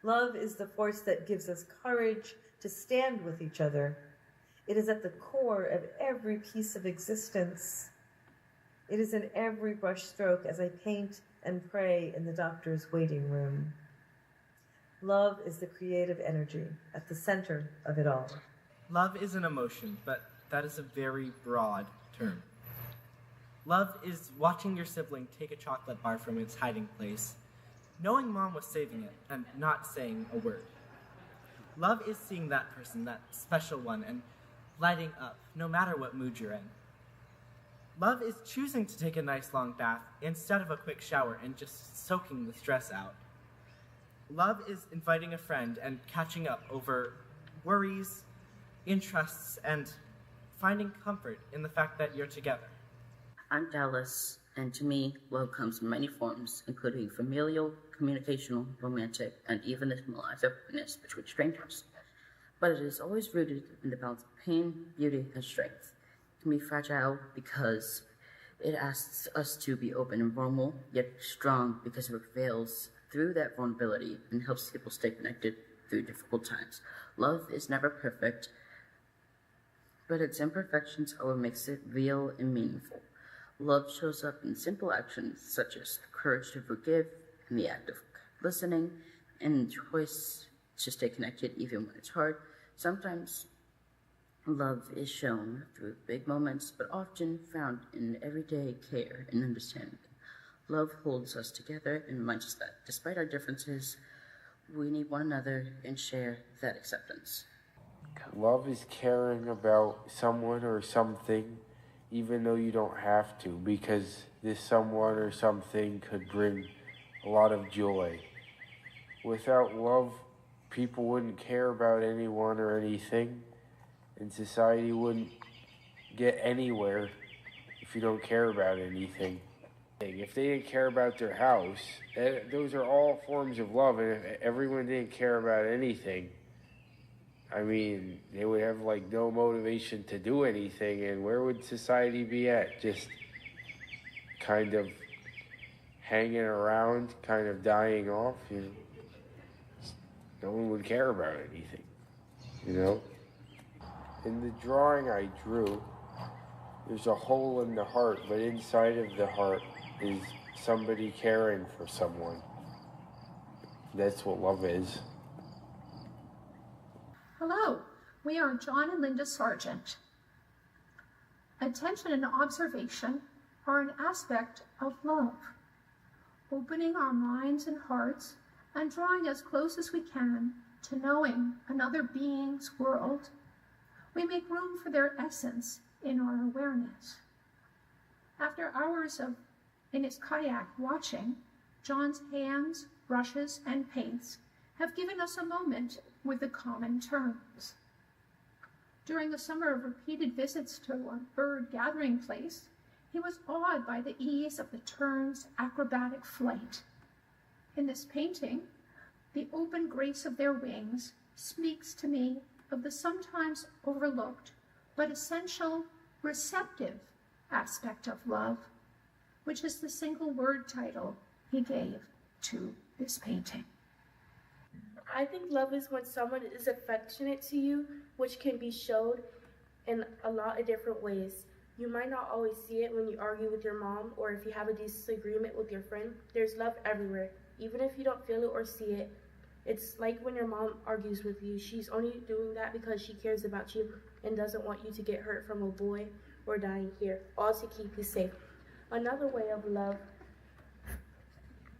Love is the force that gives us courage to stand with each other. It is at the core of every piece of existence. It is in every brushstroke as I paint and pray in the doctor's waiting room. Love is the creative energy at the center of it all. Love is an emotion, but that is a very broad term. Love is watching your sibling take a chocolate bar from its hiding place, knowing mom was saving it, and not saying a word. Love is seeing that person, that special one, and lighting up, no matter what mood you're in. Love is choosing to take a nice long bath instead of a quick shower and just soaking the stress out. Love is inviting a friend and catching up over worries, interests, and finding comfort in the fact that you're together. I'm Dallas, and to me, love comes in many forms, including familial, communicational, romantic, and even the small acts of happiness between strangers. But it is always rooted in the balance of pain, beauty, and strength. It can be fragile because it asks us to be open and vulnerable, yet strong because it prevails through that vulnerability and helps people stay connected through difficult times. Love is never perfect, but its imperfections are what makes it real and meaningful. Love shows up in simple actions such as the courage to forgive and the act of listening and the choice to stay connected even when it's hard. Sometimes love is shown through big moments, but often found in everyday care and understanding. Love holds us together and reminds us that despite our differences, we need one another and share that acceptance. Love is caring about someone or something even though you don't have to, because this someone or something could bring a lot of joy. Without love, people wouldn't care about anyone or anything, and society wouldn't get anywhere if you don't care about anything. If they didn't care about their house, those are all forms of love, and if everyone didn't care about anything, I mean, they would have like no motivation to do anything, and where would society be at? Just kind of hanging around, kind of dying off, you know? No one would care about anything, you know? In the drawing I drew, there's a hole in the heart, but inside of the heart is somebody caring for someone. That's what love is. Hello, we are John and Linda Sargent. Attention and observation are an aspect of love, opening our minds and hearts and drawing as close as we can to knowing another being's world. We make room for their essence in our awareness. After hours of in his kayak watching, John's hands, brushes, and paints have given us a moment with the common terms. During a summer of repeated visits to a bird gathering place, he was awed by the ease of the terns' acrobatic flight. In this painting, the open grace of their wings speaks to me of the sometimes overlooked but essential receptive aspect of love, which is the single word title he gave to this painting. I think love is when someone is affectionate to you, which can be showed in a lot of different ways. You might not always see it when you argue with your mom or if you have a disagreement with your friend. There's love everywhere. Even if you don't feel it or see it, it's like when your mom argues with you. She's only doing that because she cares about you and doesn't want you to get hurt from a boy or dying here, all to keep you safe. Another way of love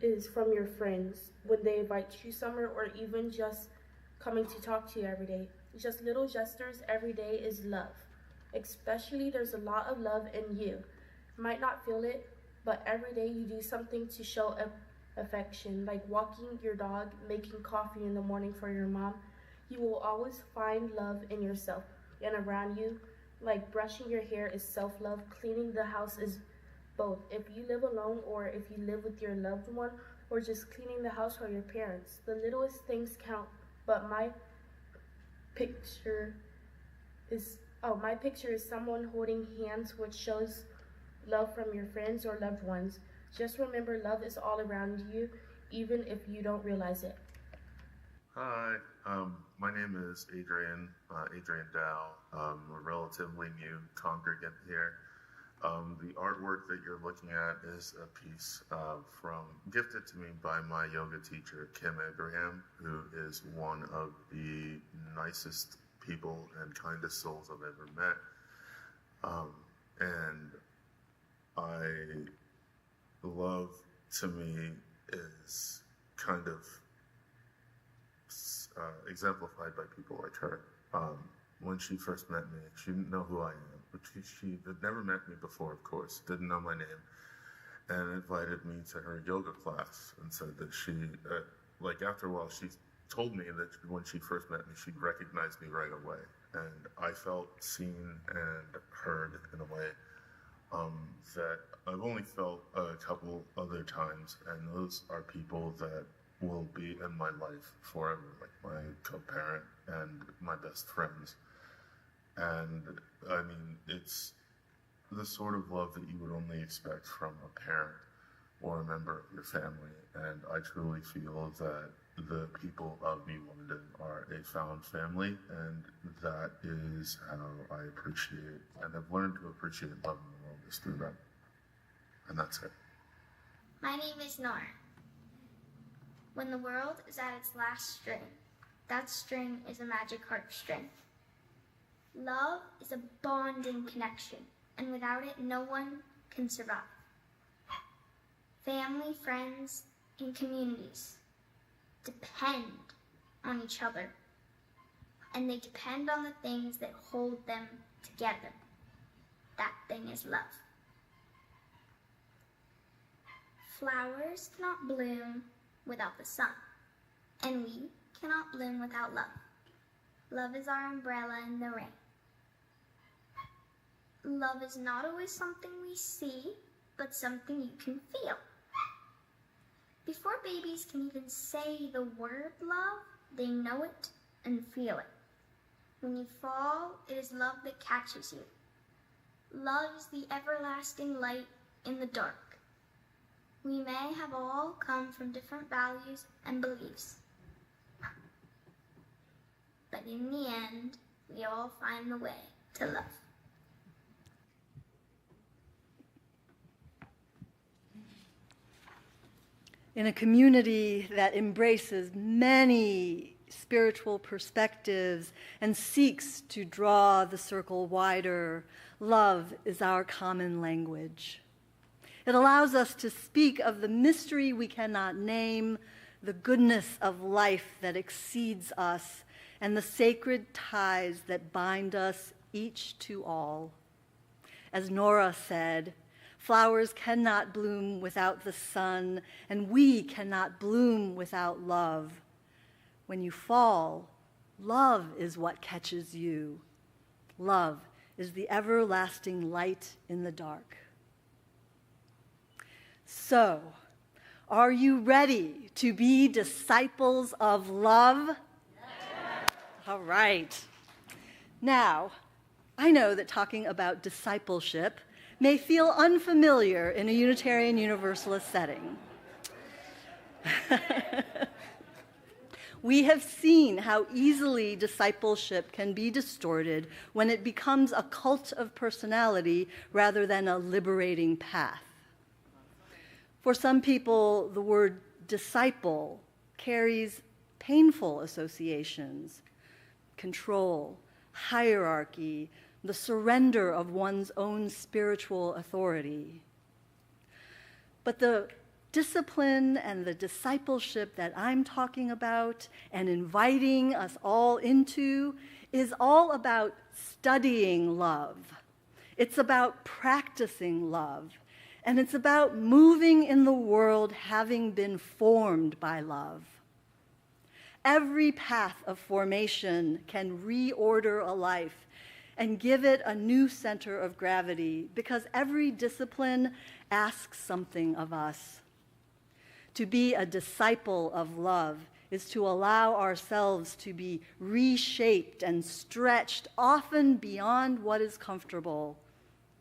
is from your friends when they invite you somewhere or even just coming to talk to you every day. Just little gestures every day is love. Especially there's a lot of love in you. You might not feel it, but every day you do something to show affection, like walking your dog, making coffee in the morning for your mom. You will always find love in yourself. and around you. Like brushing your hair is self-love, cleaning the house is both. If you live alone or if you live with your loved one or just cleaning the house for your parents, the littlest things count. But my picture is someone holding hands, which shows love from your friends or loved ones. Just remember, love is all around you, even if you don't realize it. Hi, my name is Adrian Dow. I'm a relatively new congregant here. The artwork that you're looking at is a piece gifted to me by my yoga teacher, Kim Abraham, who is one of the nicest people and kindest souls I've ever met. And love to me is kind of exemplified by people like her. When she first met me, she didn't know who I am, but she had never met me before, of course, didn't know my name, and invited me to her yoga class and said that she, after a while, she told me that when she first met me, she recognized me right away, and I felt seen and heard in a way that I've only felt a couple other times, and those are people that will be in my life forever, like my co-parent and my best friends. And I mean, it's the sort of love that you would only expect from a parent or a member of your family. And I truly feel that the people of New London are a found family, and that is how I appreciate and have learned to appreciate love in the world is through them. And that's it. My name is Nora. When the world is at its last string, that string is a magic harp string. Love is a bonding connection, and without it, no one can survive. Family, friends, and communities depend on each other, and they depend on the things that hold them together. That thing is love. Flowers cannot bloom without the sun, and we cannot bloom without love. Love is our umbrella in the rain. Love is not always something we see, but something you can feel. Before babies can even say the word love, they know it and feel it. When you fall, it is love that catches you. Love is the everlasting light in the dark. We may have all come from different values and beliefs, but in the end, we all find the way to love. In a community that embraces many spiritual perspectives and seeks to draw the circle wider, love is our common language. It allows us to speak of the mystery we cannot name, the goodness of life that exceeds us, and the sacred ties that bind us each to all. As Nora said, flowers cannot bloom without the sun, and we cannot bloom without love. When you fall, love is what catches you. Love is the everlasting light in the dark. So, are you ready to be disciples of love? Yes. All right. Now, I know that talking about discipleship may feel unfamiliar in a Unitarian Universalist setting. We have seen how easily discipleship can be distorted when it becomes a cult of personality rather than a liberating path. For some people, the word disciple carries painful associations: control, hierarchy, the surrender of one's own spiritual authority. But the discipline and the discipleship that I'm talking about and inviting us all into is all about studying love. It's about practicing love. And it's about moving in the world having been formed by love. Every path of formation can reorder a life, and give it a new center of gravity, because every discipline asks something of us. To be a disciple of love is to allow ourselves to be reshaped and stretched, often beyond what is comfortable,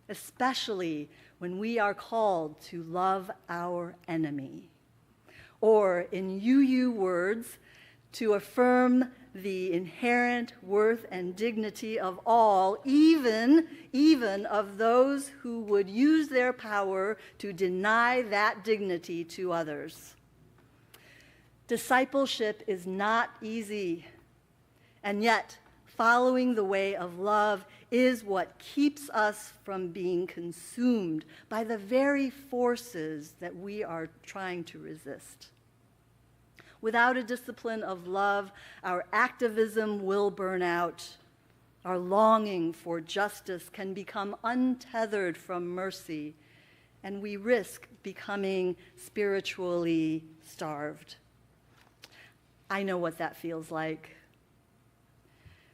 especially when we are called to love our enemy. Or, in UU words, to affirm the inherent worth and dignity of all, even of those who would use their power to deny that dignity to others. Discipleship is not easy, and yet following the way of love is what keeps us from being consumed by the very forces that we are trying to resist. Without a discipline of love, our activism will burn out. Our longing for justice can become untethered from mercy, and we risk becoming spiritually starved. I know what that feels like.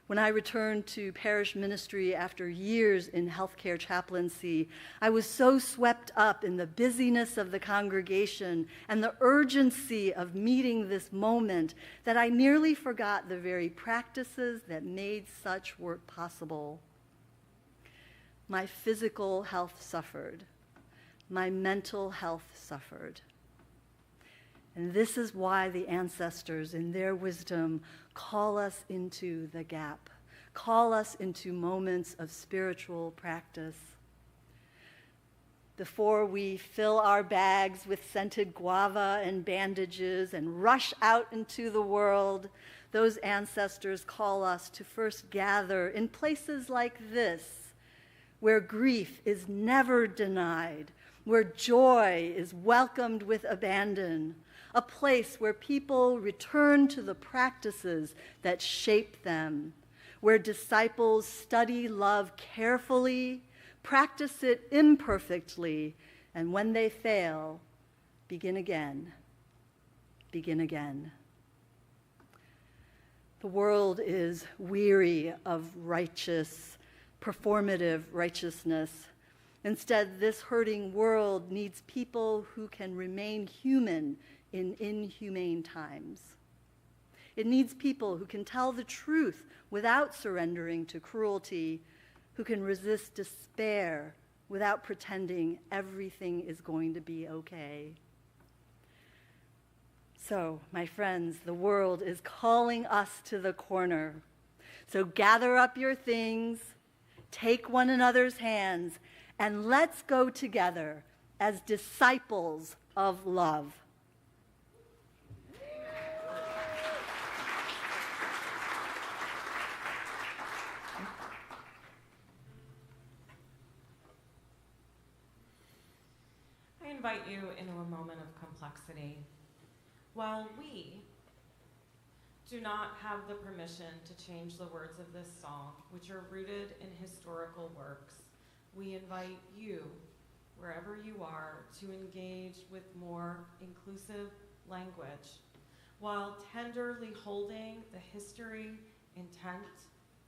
When I returned to parish ministry after years in healthcare chaplaincy, I was so swept up in the busyness of the congregation and the urgency of meeting this moment that I nearly forgot the very practices that made such work possible. My physical health suffered. My mental health suffered. And this is why the ancestors, in their wisdom, call us into the gap, call us into moments of spiritual practice. Before we fill our bags with scented guava and bandages and rush out into the world, those ancestors call us to first gather in places like this, where grief is never denied, where joy is welcomed with abandon, a place where people return to the practices that shape them, where disciples study love carefully, practice it imperfectly, and when they fail, begin again. Begin again. The world is weary of righteous, performative righteousness. Instead, this hurting world needs people who can remain human in inhumane times. It needs people who can tell the truth without surrendering to cruelty, who can resist despair without pretending everything is going to be okay. So, my friends, the world is calling us to the corner. So gather up your things, take one another's hands, and let's go together as disciples of love. I invite you into a moment of complexity. While we do not have the permission to change the words of this song, which are rooted in historical works, we invite you, wherever you are, to engage with more inclusive language, while tenderly holding the history, intent,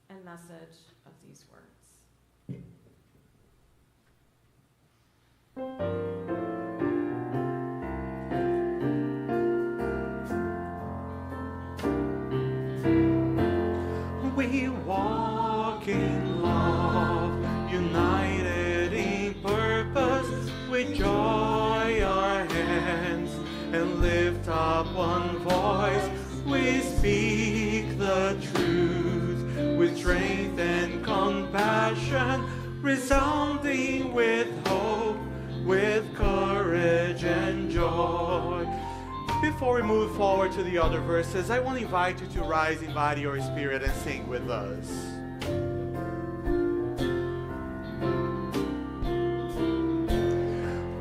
and message of these words. We walk in love, united in purpose, with joy our hands, and lift up one voice. We speak the truth with strength and compassion, resounding with hope, with courage and joy. Before we move forward to the other verses, I want to invite you to rise in body or spirit and sing with us.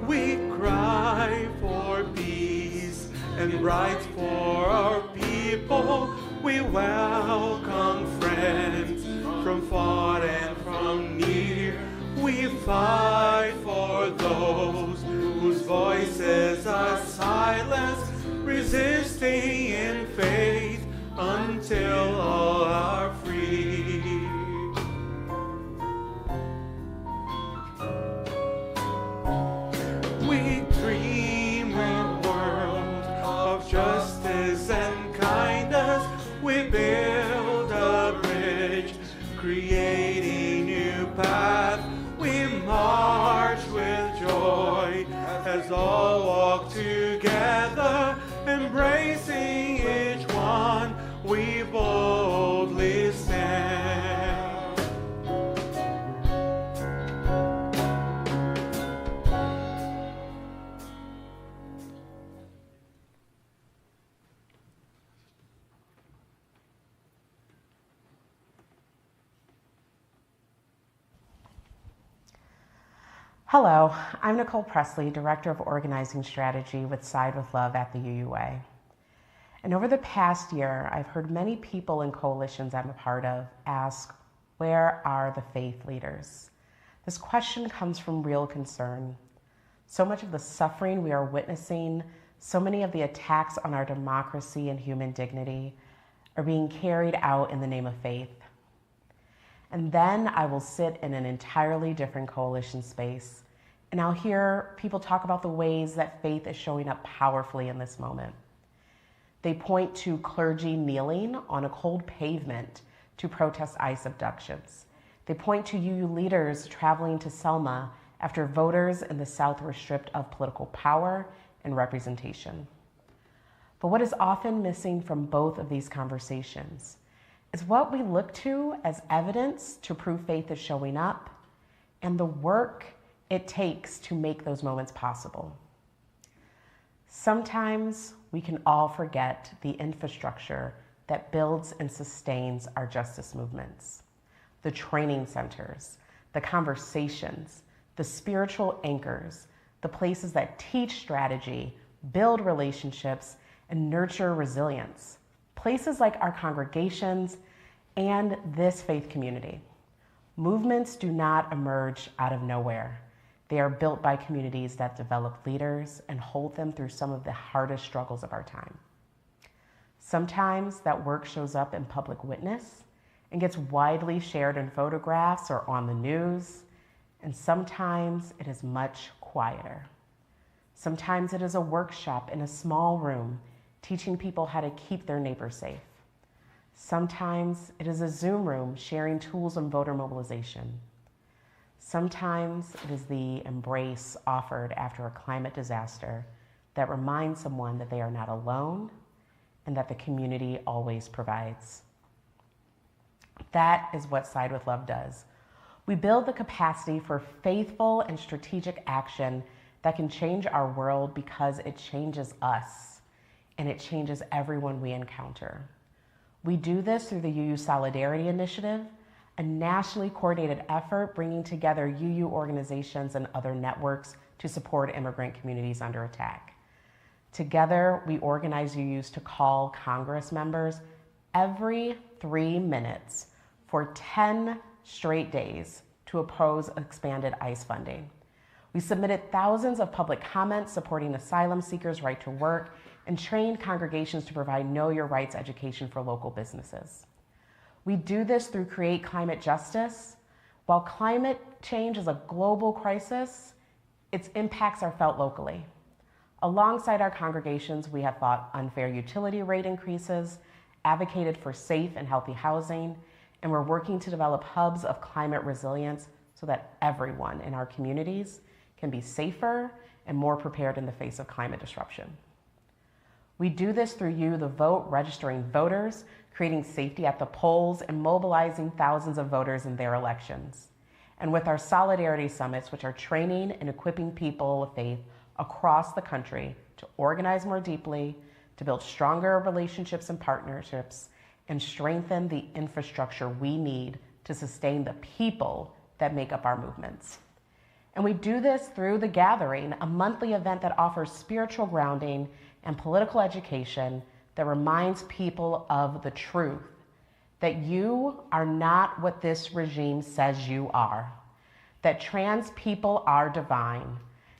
We cry for peace and rights for our people. We welcome friends from far and from near. We fight for those whose voices are silenced, resisting in faith until all are free. Hello, I'm Nicole Presley, Director of Organizing Strategy with Side with Love at the UUA. And over the past year, I've heard many people in coalitions I'm a part of ask, where are the faith leaders? This question comes from real concern. So much of the suffering we are witnessing, so many of the attacks on our democracy and human dignity are being carried out in the name of faith. And then I will sit in an entirely different coalition space, and I'll hear people talk about the ways that faith is showing up powerfully in this moment. They point to clergy kneeling on a cold pavement to protest ICE abductions. They point to UU leaders traveling to Selma after voters in the South were stripped of political power and representation. But what is often missing from both of these conversations is what we look to as evidence to prove faith is showing up and the work it takes to make those moments possible. Sometimes we can all forget the infrastructure that builds and sustains our justice movements. The training centers, the conversations, the spiritual anchors, the places that teach strategy, build relationships, and nurture resilience. Places like our congregations and this faith community. Movements do not emerge out of nowhere. They are built by communities that develop leaders and hold them through some of the hardest struggles of our time. Sometimes that work shows up in public witness and gets widely shared in photographs or on the news, and sometimes it is much quieter. Sometimes it is a workshop in a small room teaching people how to keep their neighbors safe. Sometimes it is a Zoom room sharing tools on voter mobilization. Sometimes it is the embrace offered after a climate disaster that reminds someone that they are not alone and that the community always provides. That is what Side with Love does. We build the capacity for faithful and strategic action that can change our world because it changes us and it changes everyone we encounter. We do this through the UU Solidarity Initiative, a nationally coordinated effort bringing together UU organizations and other networks to support immigrant communities under attack. Together, we organize UUs to call Congress members every 3 minutes for 10 straight days to oppose expanded ICE funding. We submitted thousands of public comments supporting asylum seekers' right to work and trained congregations to provide Know Your Rights education for local businesses. We do this through Create Climate Justice. While climate change is a global crisis, its impacts are felt locally. Alongside our congregations, we have fought unfair utility rate increases, advocated for safe and healthy housing, and we're working to develop hubs of climate resilience so that everyone in our communities can be safer and more prepared in the face of climate disruption. We do this through You, the Vote, registering voters, creating safety at the polls, and mobilizing thousands of voters in their elections. And with our Solidarity Summits, which are training and equipping people of faith across the country to organize more deeply, to build stronger relationships and partnerships, and strengthen the infrastructure we need to sustain the people that make up our movements. And we do this through The Gathering, a monthly event that offers spiritual grounding and political education that reminds people of the truth, that you are not what this regime says you are, that trans people are divine,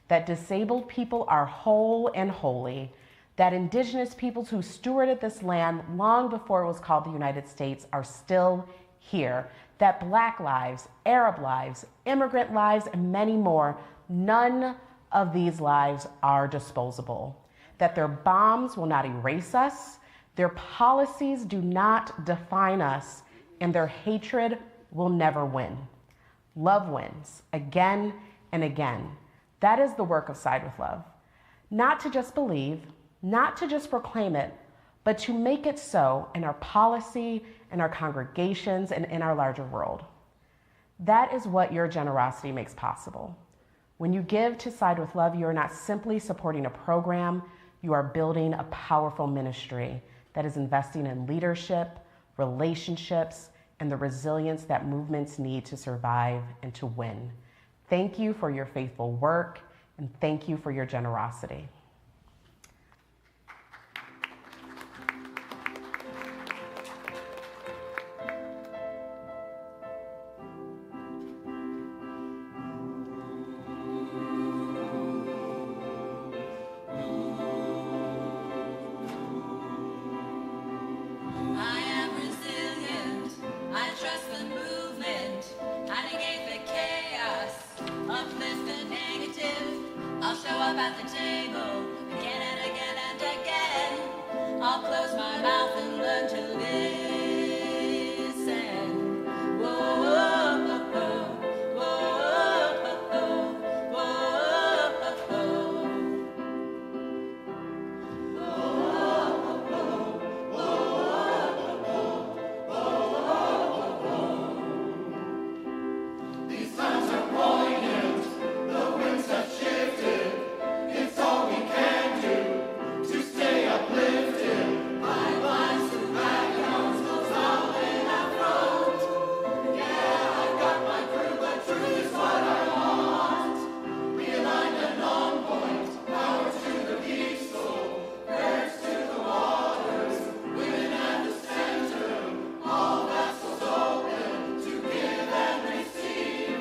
that disabled people are whole and holy, that indigenous peoples who stewarded this land long before it was called the United States are still here, that Black lives, Arab lives, immigrant lives, and many more, none of these lives are disposable, that their bombs will not erase us, their policies do not define us, and their hatred will never win. Love wins again and again. That is the work of Side with Love. Not to just believe, not to just proclaim it, but to make it so in our policy, in our congregations, and in our larger world. That is what your generosity makes possible. When you give to Side with Love, you are not simply supporting a program, you are building a powerful ministry that is investing in leadership, relationships, and the resilience that movements need to survive and to win. Thank you for your faithful work, and thank you for your generosity. I am resilient. I trust the movement. I negate the chaos. Uplift the negative. I'll show up at the table again and again and again. I'll close my mouth and learn to listen. Whoa, whoa, whoa, whoa, These times are poignant, the winds have shifted. It's all we can do to stay uplifted. Pipelines to backyards, goes out and out front. Yeah, I've got my crew, but truth is what I want. Realigned and on point, power to the peaceful, prayers to the waters, women at the center, all vessels open to give and receive.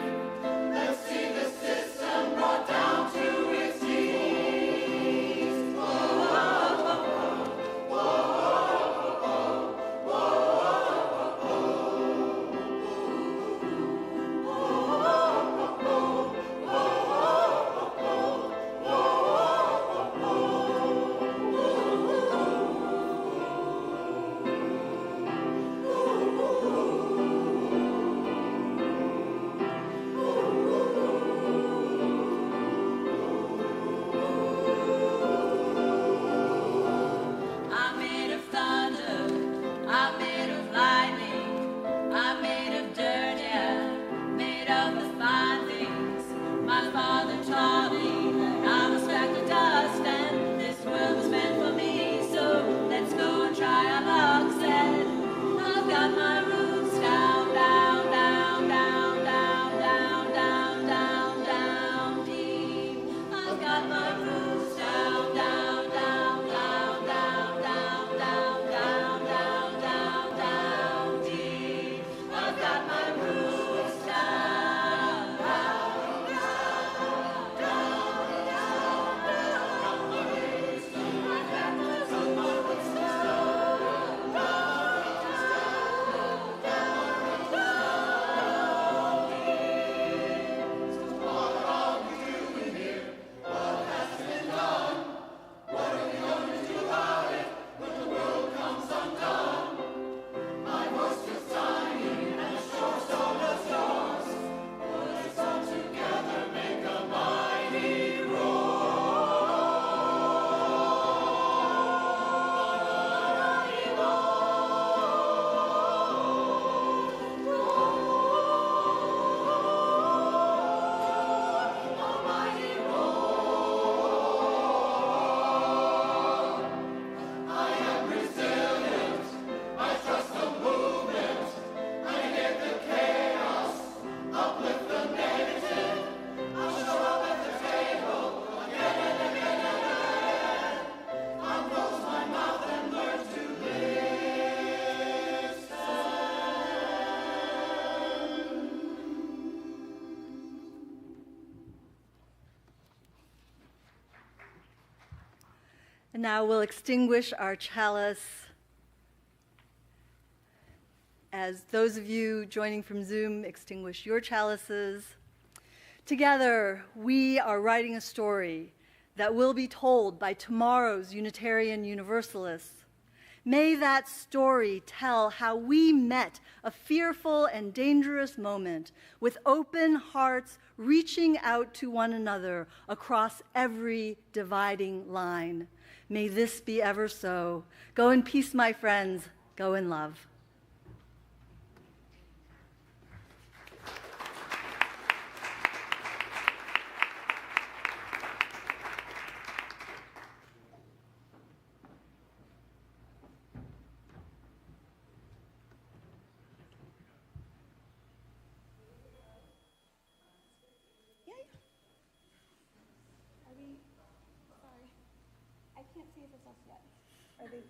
Let's see the system brought down to its knees. Whoa, whoa, whoa, I'm made of thunder, I'm made of lightning, I'm made of dirt, yeah, made of the fine things. My father taught me that I'm a speck of dust and this world was meant for me. So let's go and try our luck, said. I've got my roots down, down, down, down, down, down, down, down, down deep. I've got my roots down, down, down, down, down, down, down, down, down, down, down deep. I've got my roots down, down, down, down, And now we'll extinguish our chalice. As those of you joining from Zoom extinguish your chalices, together we are writing a story that will be told by tomorrow's Unitarian Universalists. May that story tell how we met a fearful and dangerous moment with open hearts reaching out to one another across every dividing line. May this be ever so. Go in peace, my friends. Go in love. can't see if it's us yet. Are they?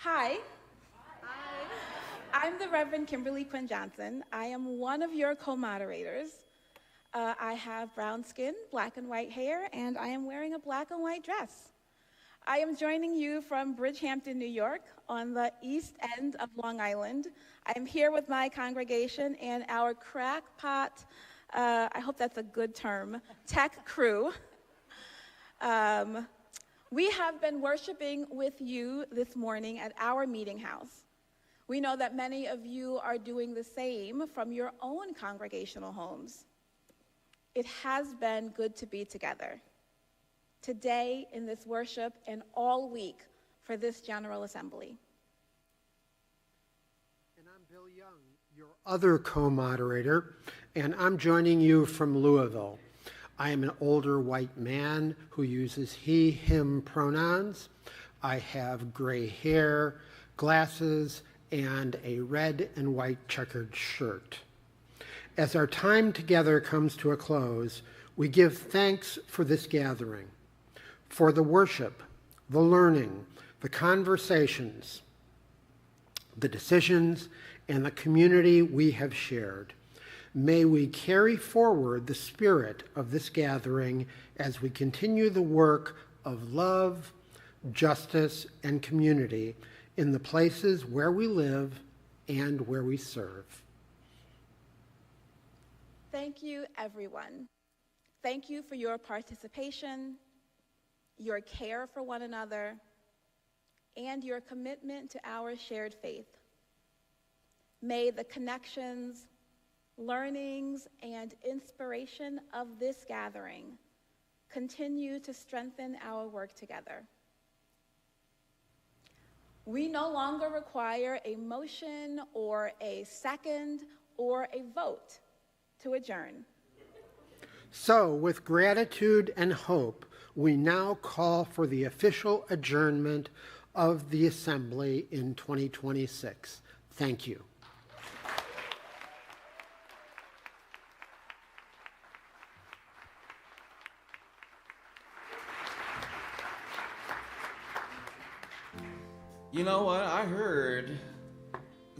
Hi. I'm the Reverend Kimberly Quinn Johnson. I am one of your co-moderators. I have brown skin, black and white hair, and I am wearing a black and white dress. I am joining you from Bridgehampton, New York, on the east end of Long Island. I am here with my congregation and our crackpot, I hope that's a good term, tech crew. We have been worshiping with you this morning at our meeting house. We know that many of you are doing the same from your own congregational homes. It has been good to be together today in this worship and all week for this General Assembly. And I'm Bill Young, your other co-moderator, and I'm joining you from Louisville. I am an older white man who uses he, him pronouns. I have gray hair, glasses, and a red and white checkered shirt. As our time together comes to a close, we give thanks for this gathering, for the worship, the learning, the conversations, the decisions, and the community we have shared. May we carry forward the spirit of this gathering as we continue the work of love, justice, and community in the places where we live and where we serve. Thank you, everyone. Thank you for your participation, your care for one another, and your commitment to our shared faith. May the connections, learnings, and inspiration of this gathering continue to strengthen our work together. We no longer require a motion or a second or a vote to adjourn. So, with gratitude and hope, we now call for the official adjournment of the Assembly in 2026. Thank you. You know what? I heard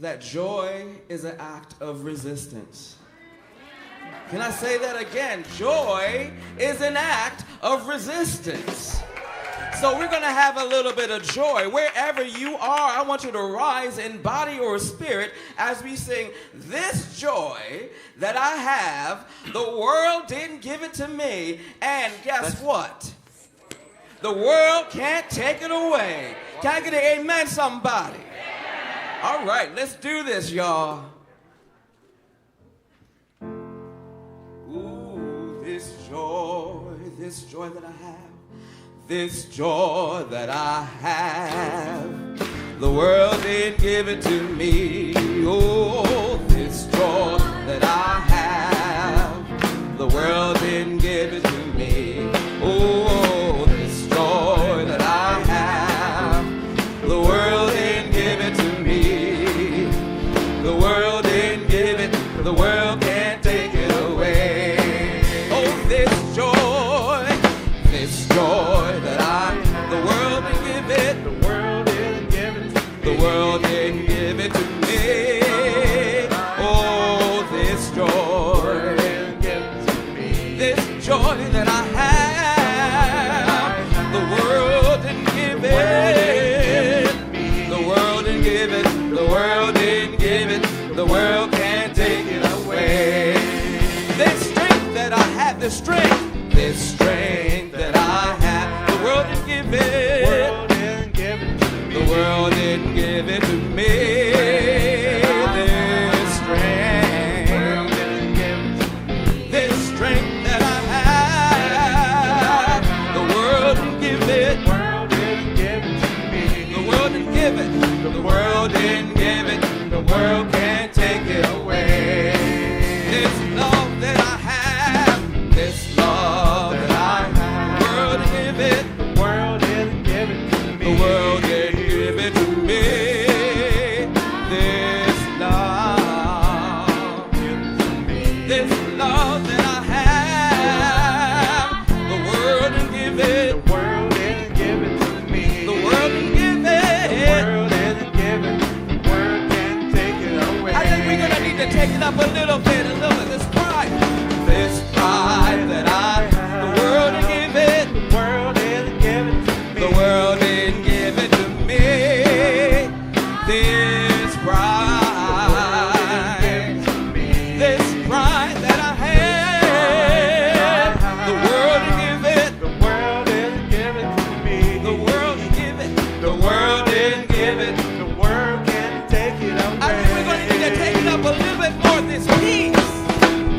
that joy is an act of resistance. Can I say that again? Joy is an act of resistance. So we're going to have a little bit of joy. Wherever you are, I want you to rise in body or spirit as we sing, "This joy that I have, the world didn't give it to me, and guess what? The world can't take it away." Can I get an amen, somebody? All right, let's do this, y'all. Ooh, this joy that I have, this joy that I have, the world didn't give it to me. Oh, this joy that I have, the world didn't give it to me. Oh, this joy that I have, the world didn't give it to me. The world didn't give it, the world can't take it away. Oh, this joy that I, the world didn't give it, the world didn't give it, the world didn't give it to me. Oh, this joy, this joy that I have, the world didn't give it, the world didn't give it, the world didn't give it, the world can't take it away. This strength that I have, this strength that I have, the world didn't give it, the world didn't give it to me. This strength need to take it up a little bit. This pride that I have. The world didn't give it. The world didn't give it to me. The world didn't give it to me. This pride that I have. The world didn't give it. The world didn't give it to me. The world didn't give it. The world didn't give it. The world can't take it away. I think we're going to need to take it up a little bit more. This peace.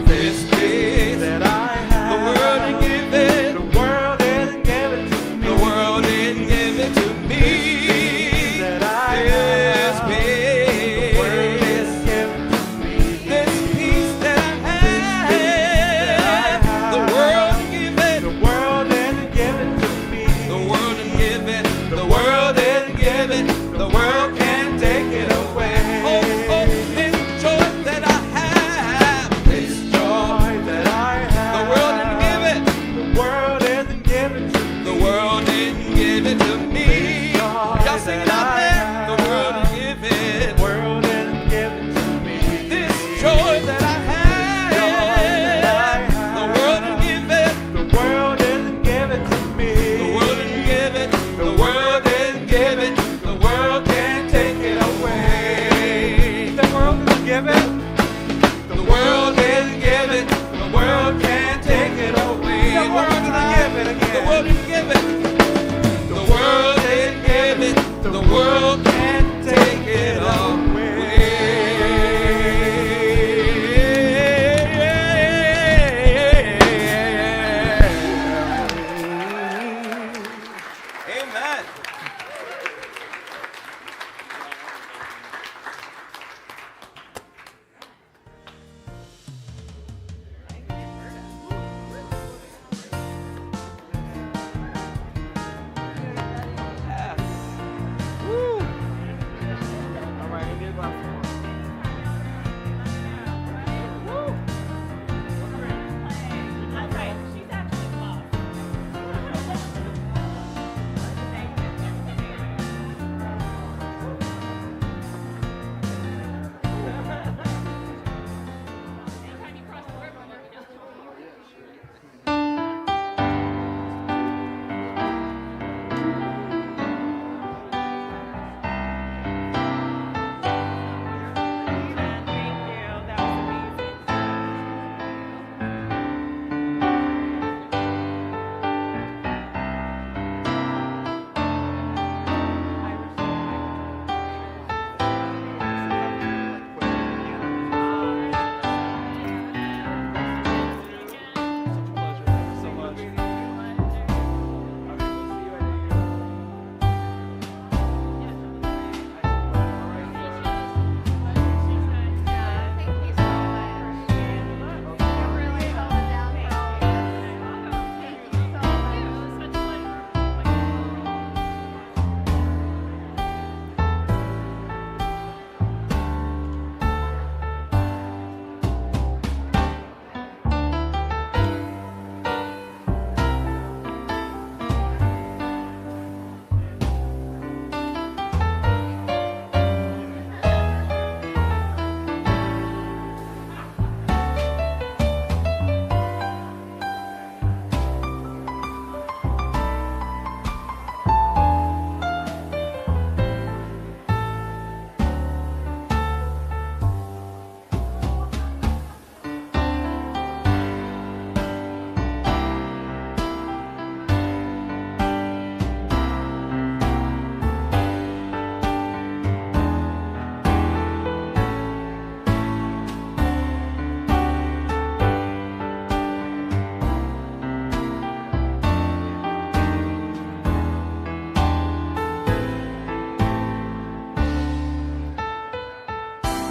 This peace that I have. The world didn't give it. The world didn't give it to me. The world didn't give it to me. That I have. This peace. The world didn't give it to me. This peace that I have. The world didn't give it. The world didn't give it to me. The world didn't give it. The world didn't give it. The world can't take it away. This joy that I have. This joy that I have. The world didn't give it. The world didn't give it to me. The world didn't give it to me. Y'all sing it out there. The world didn't give it. The world didn't give it to me. This joy that I have. The world didn't give it. The world didn't give it to me. The world didn't give it. The world didn't give it. The world can't take it away. The world didn't give it. The world didn't give it. The world can't take it away. The world didn't give it again. The world didn't give it. The world didn't give it. The world